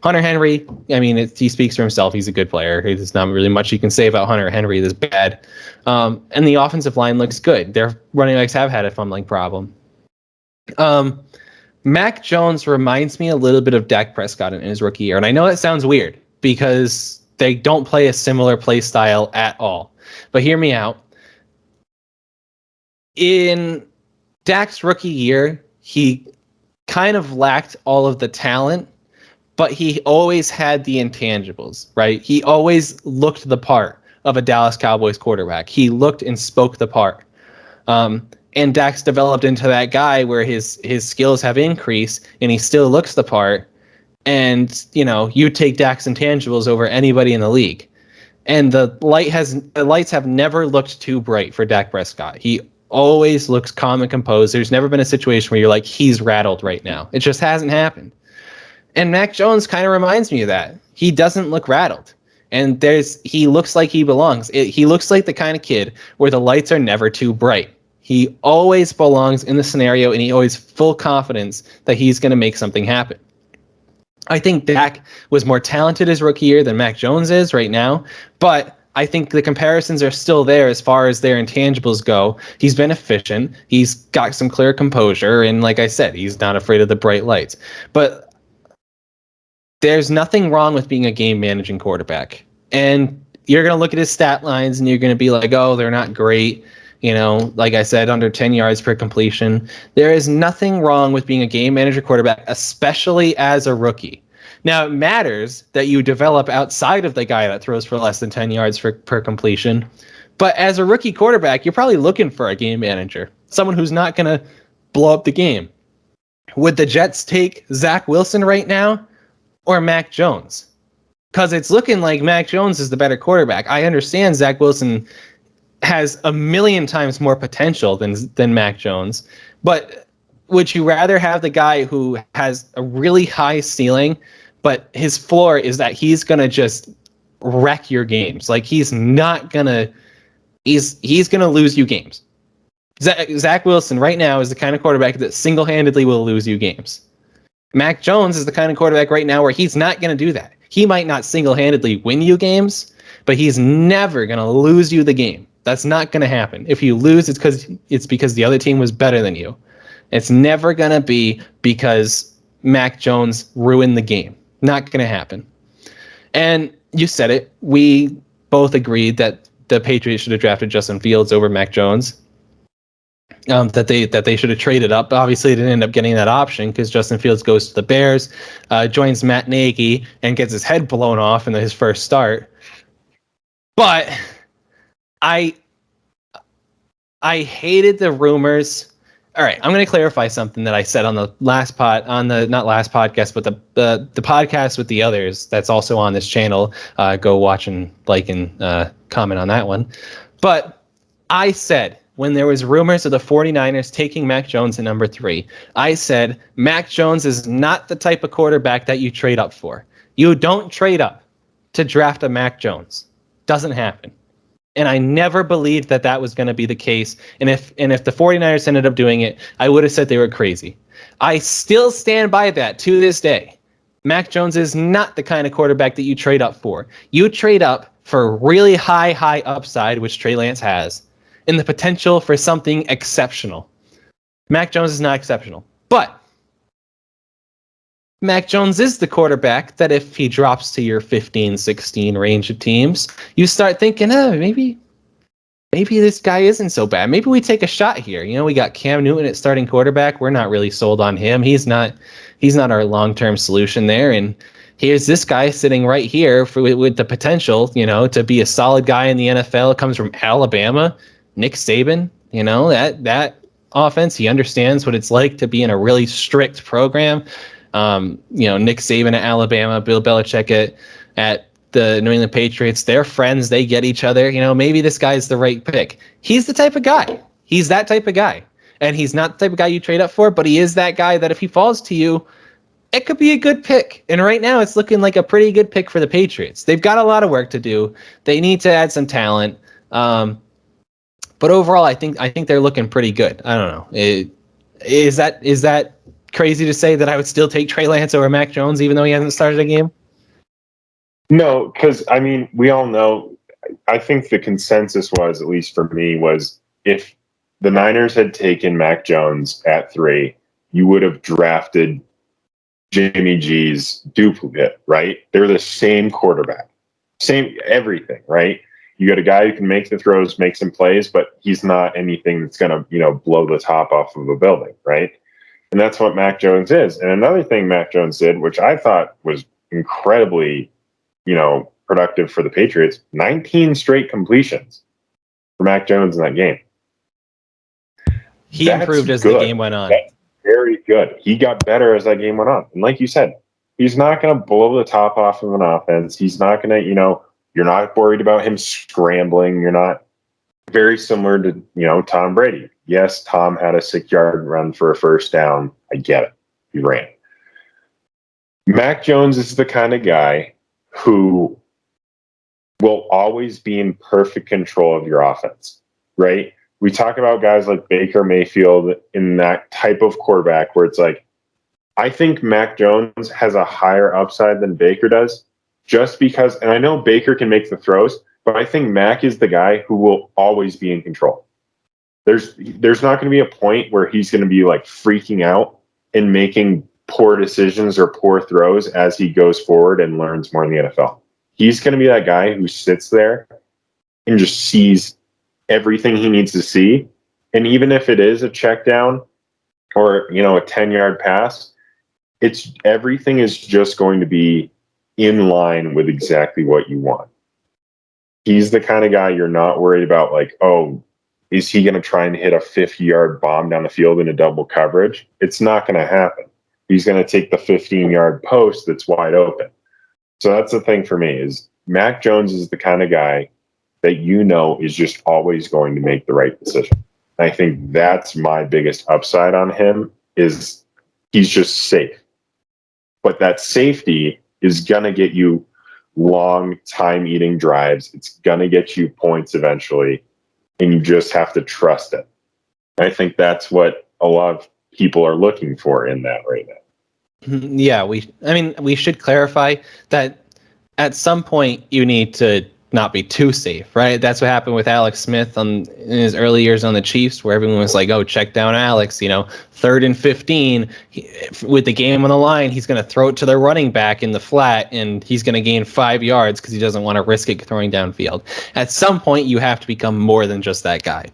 Hunter Henry, I mean, he speaks for himself. He's a good player. There's not really much you can say about Hunter Henry that's bad. And the offensive line looks good. Their running backs have had a fumbling problem. Mac Jones reminds me a little bit of Dak Prescott in his rookie year. And I know that sounds weird because they don't play a similar play style at all. But hear me out. In Dak's rookie year, he kind of lacked all of the talent, but he always had the intangibles, right? He always looked the part of a Dallas Cowboys quarterback. He looked and spoke the part. And Dak's developed into that guy where his skills have increased and he still looks the part. And, you take Dak's intangibles over anybody in the league. And the lights have never looked too bright for Dak Prescott. He always looks calm and composed. There's never been a situation where you're like, he's rattled right now. It just hasn't happened. And Mac Jones kind of reminds me of that. He doesn't look rattled. And he looks like he belongs. He looks like the kind of kid where the lights are never too bright. He always belongs in the scenario, and he always full confidence that he's going to make something happen. I think Dak was more talented his rookie year than Mac Jones is right now, but I think the comparisons are still there as far as their intangibles go. He's been efficient. He's got some clear composure. And like I said, he's not afraid of the bright lights. But there's nothing wrong with being a game managing quarterback. And you're going to look at his stat lines and you're going to be like, oh, they're not great. You know, like I said, under 10 yards per completion. There is nothing wrong with being a game manager quarterback, especially as a rookie. Now, it matters that you develop outside of the guy that throws for less than 10 yards per completion. But as a rookie quarterback, you're probably looking for a game manager, someone who's not going to blow up the game. Would the Jets take Zach Wilson right now or Mac Jones? Because it's looking like Mac Jones is the better quarterback. I understand Zach Wilson has a million times more potential than Mac Jones, but would you rather have the guy who has a really high ceiling, but his floor is that he's gonna just wreck your games? Like he's gonna lose you games. Zach Wilson right now is the kind of quarterback that single-handedly will lose you games. Mac Jones is the kind of quarterback right now where he's not going to do that. He might not single-handedly win you games, but he's never going to lose you the game. That's not going to happen. If you lose, it's because the other team was better than you. It's never going to be because Mac Jones ruined the game. Not going to happen. And you said it. We both agreed that the Patriots should have drafted Justin Fields over Mac Jones. That they should have traded up. Obviously, they didn't end up getting that option because Justin Fields goes to the Bears, joins Matt Nagy, and gets his head blown off in his first start. But I hated the rumors. All right, I'm going to clarify something that I said on the not last podcast, but the podcast with the others that's also on this channel. Go watch and like and comment on that one. But I said, when there was rumors of the 49ers taking Mac Jones at number 3, I said, Mac Jones is not the type of quarterback that you trade up for. You don't trade up to draft a Mac Jones. Doesn't happen. And I never believed that was going to be the case. And if the 49ers ended up doing it, I would have said they were crazy. I still stand by that to this day. Mac Jones is not the kind of quarterback that you trade up for. You trade up for really high upside, which Trey Lance has, and the potential for something exceptional. Mac Jones is not exceptional. But Mac Jones is the quarterback that if he drops to your 15, 16 range of teams, you start thinking, maybe this guy isn't so bad. Maybe we take a shot here. You know, we got Cam Newton at starting quarterback. We're not really sold on him. He's not our long-term solution there. And here's this guy sitting right here with the potential, to be a solid guy in the NFL. Comes from Alabama. Nick Saban, that offense, he understands what it's like to be in a really strict program. Nick Saban at Alabama, Bill Belichick at the New England Patriots, they're friends, they get each other. Maybe this guy's the right pick. He's the type of guy. He's that type of guy. And he's not the type of guy you trade up for, but he is that guy that if he falls to you, it could be a good pick. And right now it's looking like a pretty good pick for the Patriots. They've got a lot of work to do. They need to add some talent. But overall, I think they're looking pretty good. I don't know. Is that crazy to say that I would still take Trey Lance over Mac Jones, even though he hasn't started a game? No, because we all know. I think the consensus was, at least for me, was if the Niners had taken Mac Jones at 3, you would have drafted Jimmy G's duplicate, right? They're the same quarterback, same everything, right? You got a guy who can make the throws, make some plays, but he's not anything that's going to, blow the top off of a building, right? And that's what Mac Jones is. And another thing Mac Jones did, which I thought was incredibly, productive for the Patriots, 19 straight completions for Mac Jones in that game. He improved as the game went on. That's very good. He got better as that game went on. And like you said, he's not going to blow the top off of an offense. He's not going to, you're not worried about him scrambling. You're not very similar to, Tom Brady. Yes, Tom had a 6-yard run for a first down. I get it. He ran. Mac Jones is the kind of guy who will always be in perfect control of your offense, right? We talk about guys like Baker Mayfield in that type of quarterback where it's like, I think Mac Jones has a higher upside than Baker does just because, and I know Baker can make the throws, but I think Mac is the guy who will always be in control. There's not going to be a point where he's going to be like freaking out and making poor decisions or poor throws as he goes forward and learns more in the NFL. He's going to be that guy who sits there and just sees everything he needs to see. And even if it is a check down or, a 10-yard pass, everything is just going to be in line with exactly what you want. He's the kind of guy you're not worried about, like, oh, is he going to try and hit a 50-yard bomb down the field in a double coverage? It's not going to happen. He's going to take the 15-yard post that's wide open. So that's the thing for me is Mac Jones is the kind of guy that is just always going to make the right decision. I think that's my biggest upside on him is he's just safe. But that safety is going to get you long time-eating drives. It's going to get you points eventually. And you just have to trust it. I think that's what a lot of people are looking for in that right now. Yeah, we should clarify that at some point you need to not be too safe, right? That's what happened with Alex Smith in his early years on the Chiefs, where everyone was like, oh, check down Alex, 3rd and 15, with the game on the line, he's going to throw it to the running back in the flat, and he's going to gain 5 yards because he doesn't want to risk it throwing downfield. At some point, you have to become more than just that guy.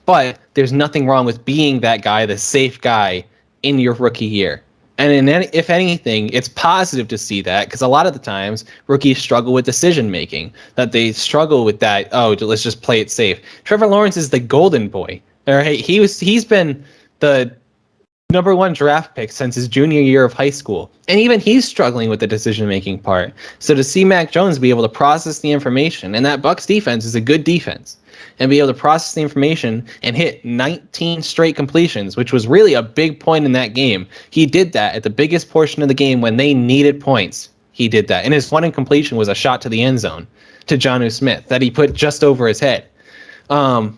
But there's nothing wrong with being that guy, the safe guy, in your rookie year. And if anything, it's positive to see that because a lot of the times rookies struggle with decision making, that they struggle with that. Oh, let's just play it safe. Trevor Lawrence is the golden boy. All right, he's been the number 1 draft pick since his junior year of high school, and even he's struggling with the decision making part. So to see Mac Jones be able to process the information, and that Bucs defense is a good defense, and be able to process the information and hit 19 straight completions, which was really a big point in that game. He did that at the biggest portion of the game when they needed points. He did that. And his one incompletion was a shot to the end zone to Jonnu Smith that he put just over his head. I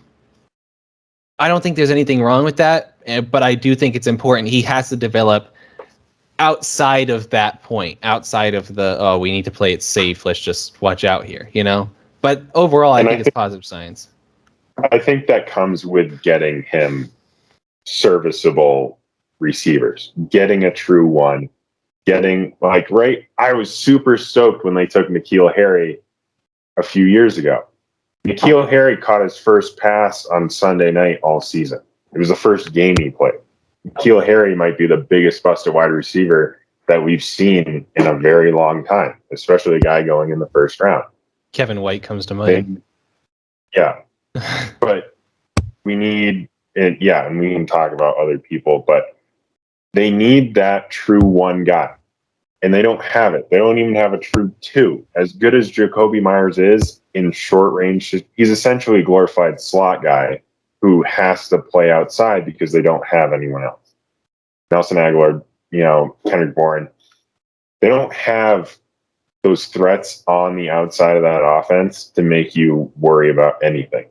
don't think there's anything wrong with that, but I do think it's important. He has to develop outside of that point, outside of the, we need to play it safe, let's just watch out here, But overall, I think it's positive signs. I think that comes with getting him serviceable receivers, getting a true one, I was super stoked when they took N'Keal Harry a few years ago. N'Keal Harry caught his first pass on Sunday night all season. It was the first game he played. N'Keal Harry might be the biggest busted wide receiver that we've seen in a very long time, especially a guy going in the first round. Kevin White comes to mind. Yeah. But we need, and we can talk about other people, but they need that true one guy. And they don't have it. They don't even have a true 2. As good as Jacoby Myers is in short range, he's essentially a glorified slot guy who has to play outside because they don't have anyone else. Nelson Aguilar, Kendrick Bourne, they don't have those threats on the outside of that offense to make you worry about anything.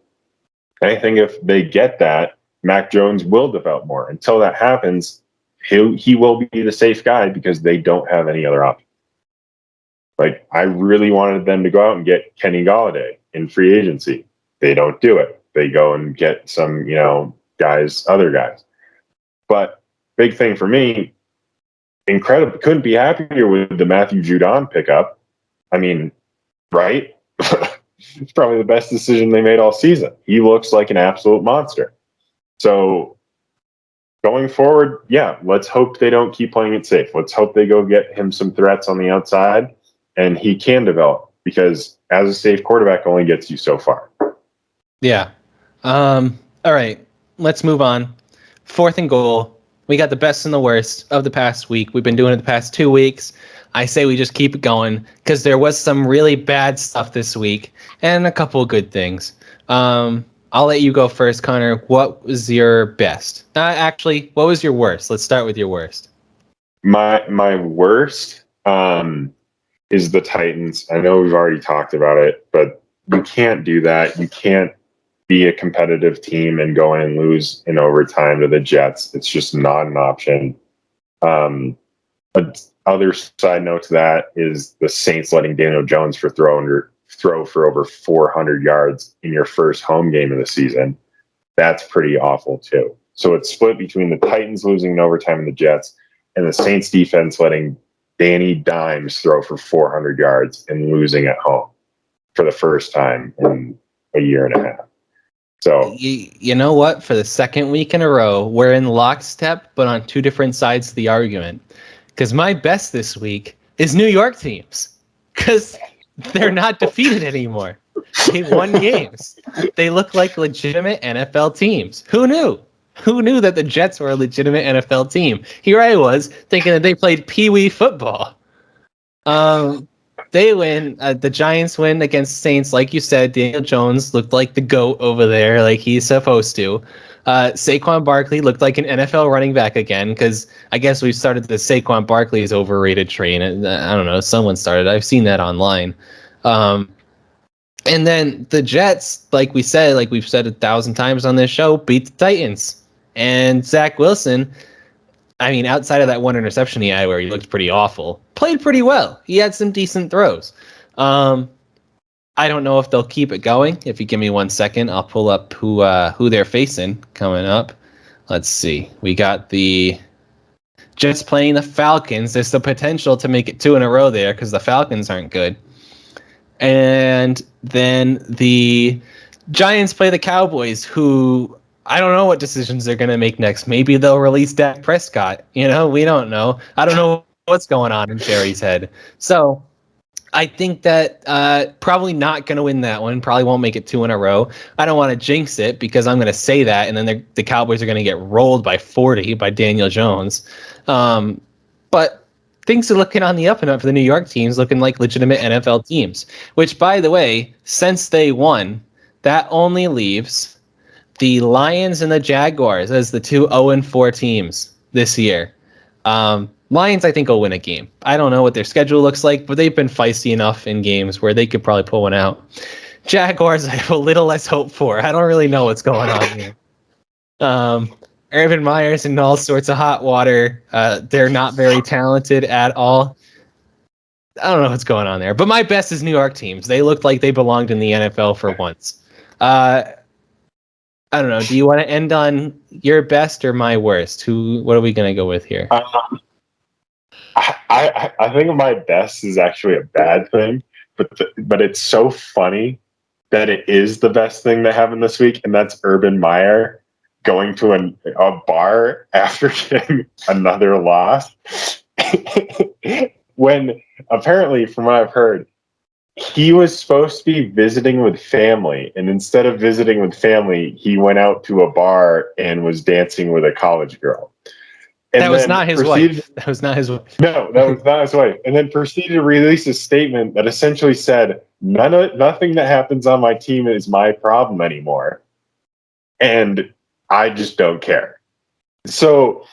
And I think if they get that, Mac Jones will develop more. Until that happens, he will be the safe guy because they don't have any other option. Like, I really wanted them to go out and get Kenny Golladay in free agency. They don't do it. They go and get some, other guys. But big thing for me, incredible. Couldn't be happier with the Matthew Judon pickup. I mean, right? It's probably the best decision they made all season. He looks like an absolute monster. So going forward, let's hope they don't keep playing it safe. Let's hope they go get him some threats on the outside and he can develop, because as a safe quarterback only gets you so far. Yeah. All right. Let's move on. 4th and goal. We got the best and the worst of the past week. We've been doing it the past 2 weeks. I say we just keep it going because there was some really bad stuff this week and a couple of good things. I'll let you go first, Connor. What was your best? Actually, what was your worst? Let's start with your worst. My worst is the Titans. I know we've already talked about it, but you can't do that. You can't be a competitive team and go in and lose in overtime to the Jets. It's just not an option. Other side note to that is the Saints letting Daniel Jones throw under throw for over 400 yards in your first home game of the season, that's pretty awful too. So it's split between the Titans losing in overtime and the Jets, and the Saints defense letting Danny Dimes throw for 400 yards and losing at home for the first time in a year and a half. So you know what? For the second week in a row, we're in lockstep, but on two different sides of the argument. Because my best this week is New York teams, because they're not defeated anymore. They won games. They look like legitimate NFL teams. Who knew? Who knew that the Jets were a legitimate NFL team? Here I was thinking that they played pee-wee football. They win. The Giants win against Saints. Like you said, Daniel Jones looked like the GOAT over there, like he's supposed to. Saquon Barkley looked like an NFL running back again, because I guess we've started the Saquon Barkley is overrated train. I don't know. Someone started. I've seen that online. And then the Jets, like we've said 1,000 times on this show, beat the Titans. And Zach Wilson, I mean, outside of that one interception he had where he looked pretty awful, played pretty well. He had some decent throws. I don't know if they'll keep it going. If you give me 1 second, I'll pull up who they're facing coming up. Let's see. We got the Jets playing the Falcons. There's the potential to make it 2 in a row there because the Falcons aren't good. And then the Giants play the Cowboys, who I don't know what decisions they're going to make next. Maybe they'll release Dak Prescott. We don't know. I don't know what's going on in Jerry's head. So I think that probably not going to win that one. Probably won't make it 2 in a row. I don't want to jinx it because I'm going to say that, and then the Cowboys are going to get rolled by 40 by Daniel Jones. But things are looking on the up and up for the New York teams, looking like legitimate NFL teams, which, by the way, since they won, that only leaves the Lions and the Jaguars as the 2 0-4 teams this year. Lions, I think, will win a game. I don't know what their schedule looks like, but they've been feisty enough in games where they could probably pull one out. Jaguars, I have a little less hope for. I don't really know what's going on here. Urban Meyer's in all sorts of hot water. They're not very talented at all. I don't know what's going on there. But my best is New York teams. They looked like they belonged in the NFL for once. I don't know. Do you want to end on your best or my worst? What are we going to go with here? I think my best is actually a bad thing, but it's so funny that it is the best thing that happened this week, and that's Urban Meyer going to a bar after getting another loss. When apparently, from what I've heard, he was supposed to be visiting with family, and instead of visiting with family, he went out to a bar and was dancing with a college girl. And that was not his wife. That was not his wife. No, that was not his wife. And then proceeded to release a statement that essentially said, nothing that happens on my team is my problem anymore. And I just don't care. So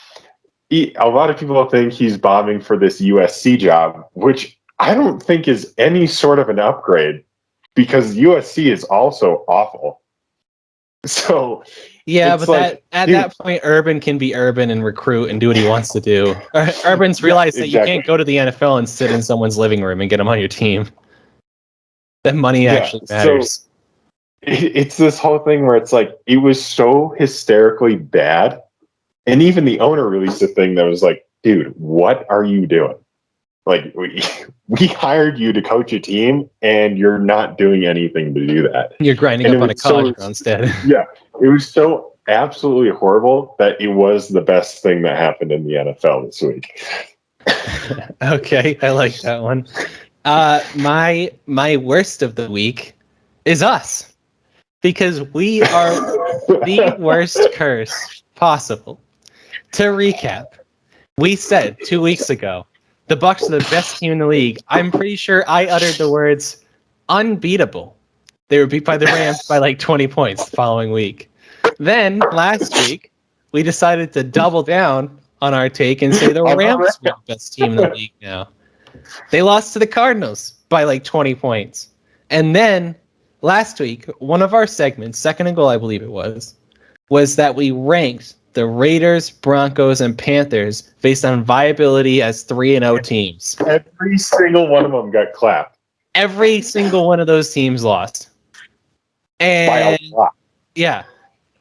a lot of people think he's bombing for this USC job, which I don't think is any sort of an upgrade because USC is also awful. So yeah, but that point, Urban can be Urban and recruit and do what he wants to do. Urban's realized that you can't go to the NFL and sit in someone's living room and get them on your team. That money actually matters. So it's this whole thing where it's like it was so hysterically bad, and even the owner released a thing that was like, "Dude, what are you doing? Like, we hired you to coach a team, and you're not doing anything to do that. You're grinding up on a college girl instead." Yeah, it was so absolutely horrible that it was the best thing that happened in the NFL this week. Okay, I like that one. My worst of the week is us, because we are the worst curse possible. To recap, we said 2 weeks ago the Bucs are the best team in the league. I'm pretty sure I uttered the words unbeatable. They were beat by the Rams by like 20 points the following week. Then last week, we decided to double down on our take and say the Rams are the best team in the league now. They lost to the Cardinals by like 20 points. And then last week, one of our segments, second and goal, I believe it was that we ranked the Raiders, Broncos, and Panthers based on viability as 3-0 teams. Every single one of them got clapped. Every single one of those teams lost. And by a lot. yeah,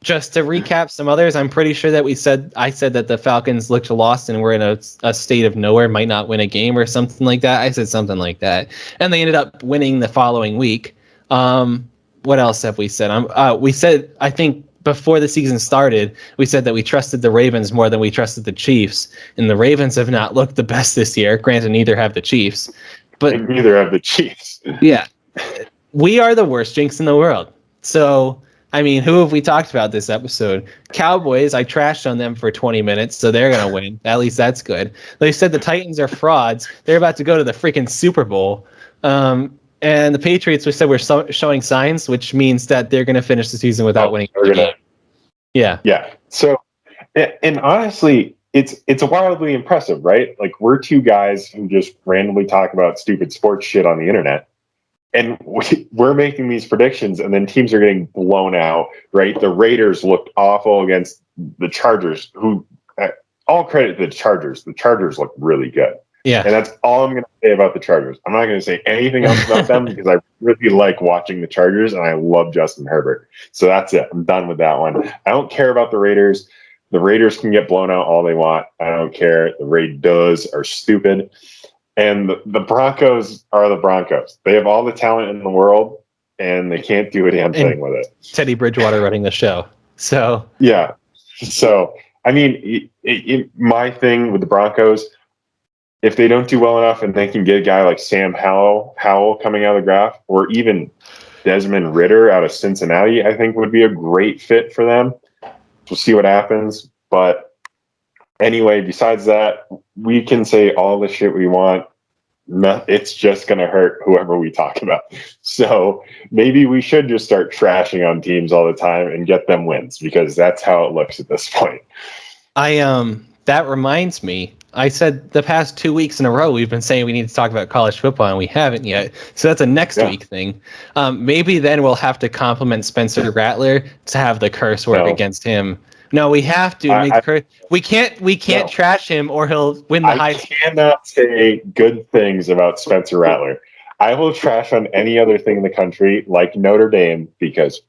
just to recap some others, I'm pretty sure that I said that the Falcons looked lost and were in a state of nowhere, might not win a game or something like that. I said something like that. And they ended up winning the following week. What else have we said? We said, I think before the season started, we said that we trusted the Ravens more than we trusted the Chiefs. And the Ravens have not looked the best this year. Granted, neither have the Chiefs. But And neither have the Chiefs. Yeah. We are the worst jinx in the world. So, I mean, who have we talked about this episode? Cowboys, I trashed on them for 20 minutes, so they're going to win. At least that's good. They said the Titans are frauds. They're about to go to the freaking Super Bowl. And the Patriots, we said we're showing signs, which means that they're going to finish the season without winning a game. Yeah. Yeah. So, and honestly, it's wildly impressive, right? Like, we're two guys who just randomly talk about stupid sports shit on the internet. And we're making these predictions, and then teams are getting blown out, right? The Raiders looked awful against the Chargers, who, all credit to the Chargers. The Chargers look really good. Yeah. And that's all I'm going to say about the Chargers. I'm not going to say anything else about them because I really like watching the Chargers, and I love Justin Herbert. So that's it. I'm done with that one. I don't care about the Raiders. The Raiders can get blown out all they want. I don't care. The Raiders are stupid. And the Broncos are the Broncos. They have all the talent in the world, and they can't do a damn thing with it. Teddy Bridgewater running the show. So yeah. So I mean, my thing with the Broncos, if they don't do well enough, and they can get a guy like Sam Howell coming out of the draft, or even Desmond Ridder out of Cincinnati, I think would be a great fit for them. We'll see what happens, but. Anyway, besides that, we can say all the shit we want. It's just going to hurt whoever we talk about. So maybe we should just start trashing on teams all the time and get them wins, because that's how it looks at this point. That reminds me, I said the past 2 weeks in a row, we've been saying we need to talk about college football, and we haven't yet. So that's a next week thing. Maybe then we'll have to compliment Spencer Rattler to have the curse word against him. No, we have to. We can't trash him, or he'll win the I cannot say good things about Spencer Rattler. I will trash on any other thing in the country, like Notre Dame, because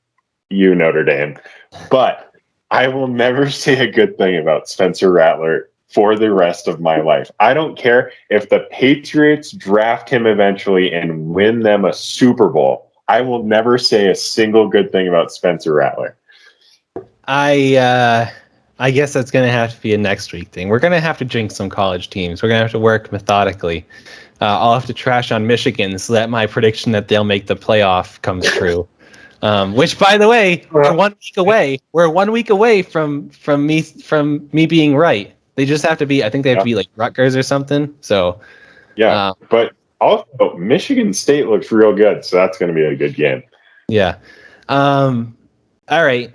you Notre Dame. But I will never say a good thing about Spencer Rattler for the rest of my life. I don't care if the Patriots draft him eventually and win them a Super Bowl. I will never say a single good thing about Spencer Rattler. I guess that's going to have to be a next week thing. We're going to have to jinx some college teams. We're going to have to work methodically. I'll have to trash on Michigan so that my prediction that they'll make the playoff comes true. Which, by the way, we're 1 week away. We're 1 week away from me being right. They just have to be. I think they have to be like Rutgers or something. So but also Michigan State looks real good, so that's going to be a good game. Yeah. All right.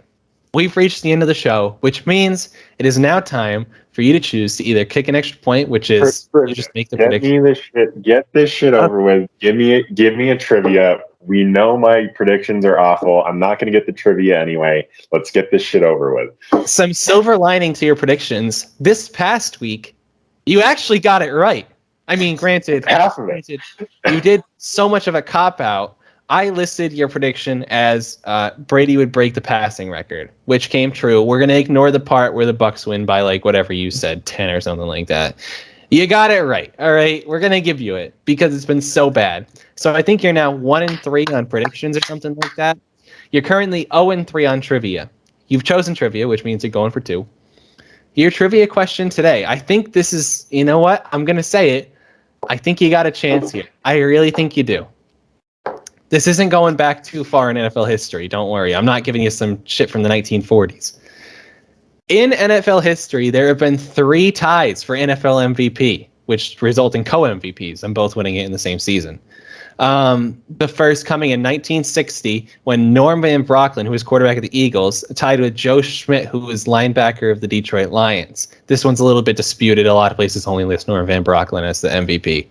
We've reached the end of the show, which means it is now time for you to choose to either kick an extra point, which is you just make the prediction. Get this shit over with. Give me a trivia. We know my predictions are awful. I'm not going to get the trivia anyway. Let's get this shit over with. Some silver lining to your predictions. This past week, you actually got it right. I mean, granted, you did so much of a cop-out. I listed your prediction as Brady would break the passing record, which came true. We're going to ignore the part where the Bucs win by like whatever you said, 10 or something like that. You got it right. All right. We're going to give you it because it's been so bad. So I think you're now 1-3 on predictions or something like that. You're currently 0-3 on trivia. You've chosen trivia, which means you're going for 2. Your trivia question today. I think this is, you know what? I'm going to say it. I think you got a chance here. I really think you do. This isn't going back too far in NFL history. Don't worry. I'm not giving you some shit from the 1940s. In NFL history, there have been 3 ties for NFL MVP, which result in co-MVPs and both winning it in the same season. The first coming in 1960 when Norm Van Brocklin, who was quarterback of the Eagles, tied with Joe Schmidt, who was linebacker of the Detroit Lions. This one's a little bit disputed. A lot of places only list Norm Van Brocklin as the MVP.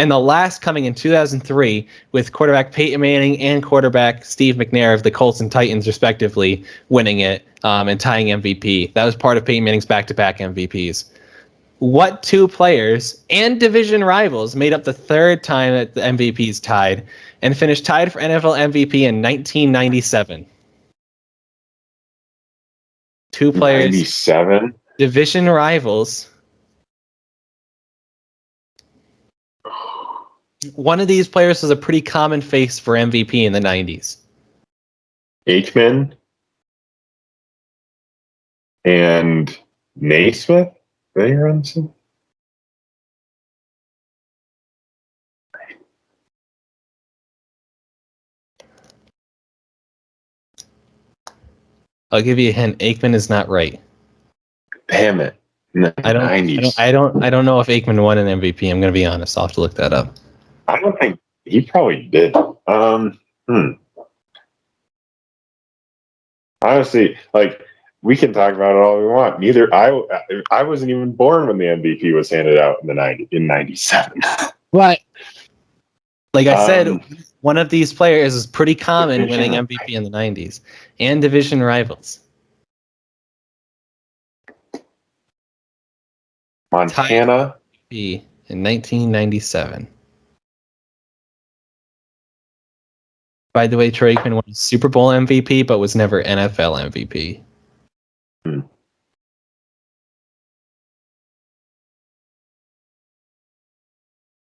And the last coming in 2003 with quarterback Peyton Manning and quarterback Steve McNair of the Colts and Titans, respectively, winning it and tying MVP. That was part of Peyton Manning's back-to-back MVPs. What two players and division rivals made up the third time that the MVPs tied and finished tied for NFL MVP in 1997? Two players, 97. division rivals. One of these players was a pretty common face for MVP in the 90s. Aikman and Naismith. They were on the team. I'll give you a hint. Aikman is not right. Damn it! In the 90s. I don't know if Aikman won an MVP. I'm going to be honest. I'll have to look that up. I don't think he probably did. Honestly, like, we can talk about it all we want. I wasn't even born when the MVP was handed out in 97. But like I said, one of these players is pretty common winning MVP in the 90s and division rivals. Montana in 1997. By the way, Troy Aikman won Super Bowl MVP, but was never NFL MVP.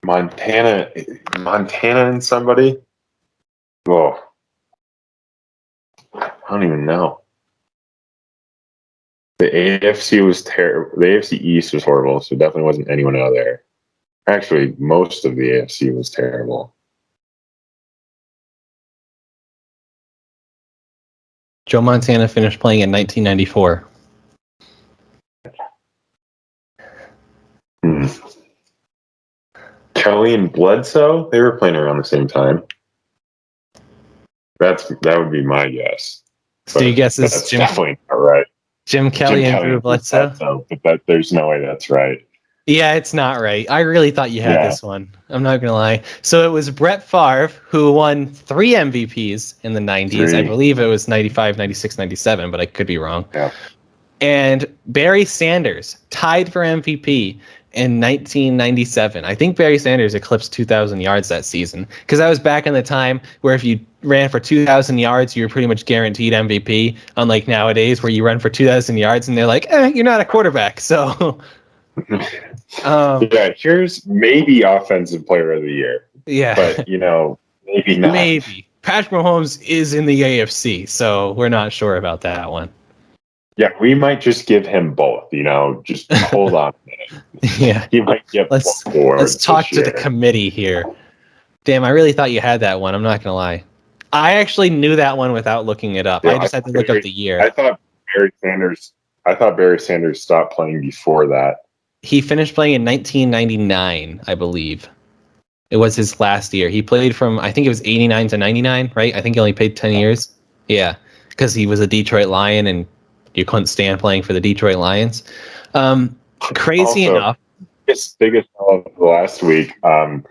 Montana and somebody. Whoa. I don't even know. The AFC was terrible. The AFC East was horrible, so definitely wasn't anyone out there. Actually, most of the AFC was terrible. Joe Montana finished playing in 1994. Kelly and Bledsoe, they were playing around the same time. That would be my guess. So your guess is that's definitely not right. Jim Kelly and Drew Bledsoe? But there's no way that's right. Yeah, it's not right. I really thought you had this one. I'm not going to lie. So it was Brett Favre, who won 3 MVPs in the 90s. I believe it was 95, 96, 97, but I could be wrong. Yeah. And Barry Sanders tied for MVP in 1997. I think Barry Sanders eclipsed 2,000 yards that season, because that was back in the time where if you ran for 2,000 yards, you were pretty much guaranteed MVP, unlike nowadays where you run for 2,000 yards and they're like, you're not a quarterback. So, here's maybe Offensive Player of the Year. Yeah. But, maybe not. Maybe. Patrick Mahomes is in the AFC, so we're not sure about that one. Yeah, we might just give him both, just hold on a minute. Yeah. He might get Let's talk to the committee here. Damn, I really thought you had that one. I'm not going to lie. I actually knew that one without looking it up. I just had to look up the year. I thought Barry Sanders stopped playing before that. He finished playing in 1999, I believe. It was his last year. He played from, I think it was 89 to 99, right? I think he only played 10 years. Yeah, because he was a Detroit Lion and you couldn't stand playing for the Detroit Lions. Crazy enough. His biggest of last week, the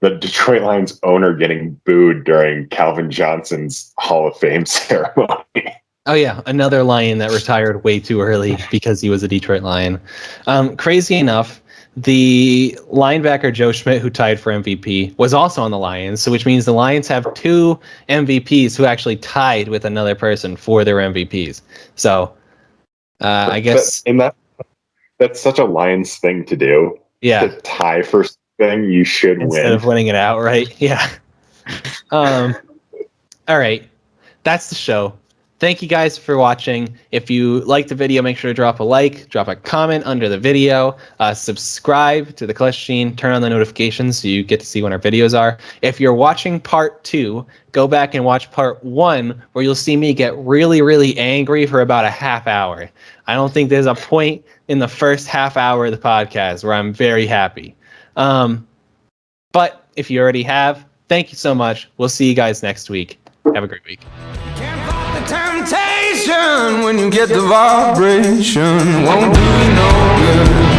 Detroit Lions owner getting booed during Calvin Johnson's Hall of Fame ceremony. Oh, yeah. Another Lion that retired way too early because he was a Detroit Lion. Crazy enough, the linebacker Joe Schmidt, who tied for MVP, was also on the Lions, so which means the Lions have 2 MVPs who actually tied with another person for their MVPs. So I guess... That's such a Lions thing to do. Yeah. To tie for something, you should win. Instead of winning it outright. Yeah. All right. That's the show. Thank you guys for watching. If you like the video, make sure to drop a like, drop a comment under the video, subscribe to the Clutch Gene, turn on the notifications so you get to see when our videos are. If you're watching part 2, go back and watch part 1, where you'll see me get really, really angry for about a half hour. I don't think there's a point in the first half hour of the podcast where I'm very happy. But if you already have, thank you so much. We'll see you guys next week. Have a great week. Temptation when you get the vibration won't do you no good.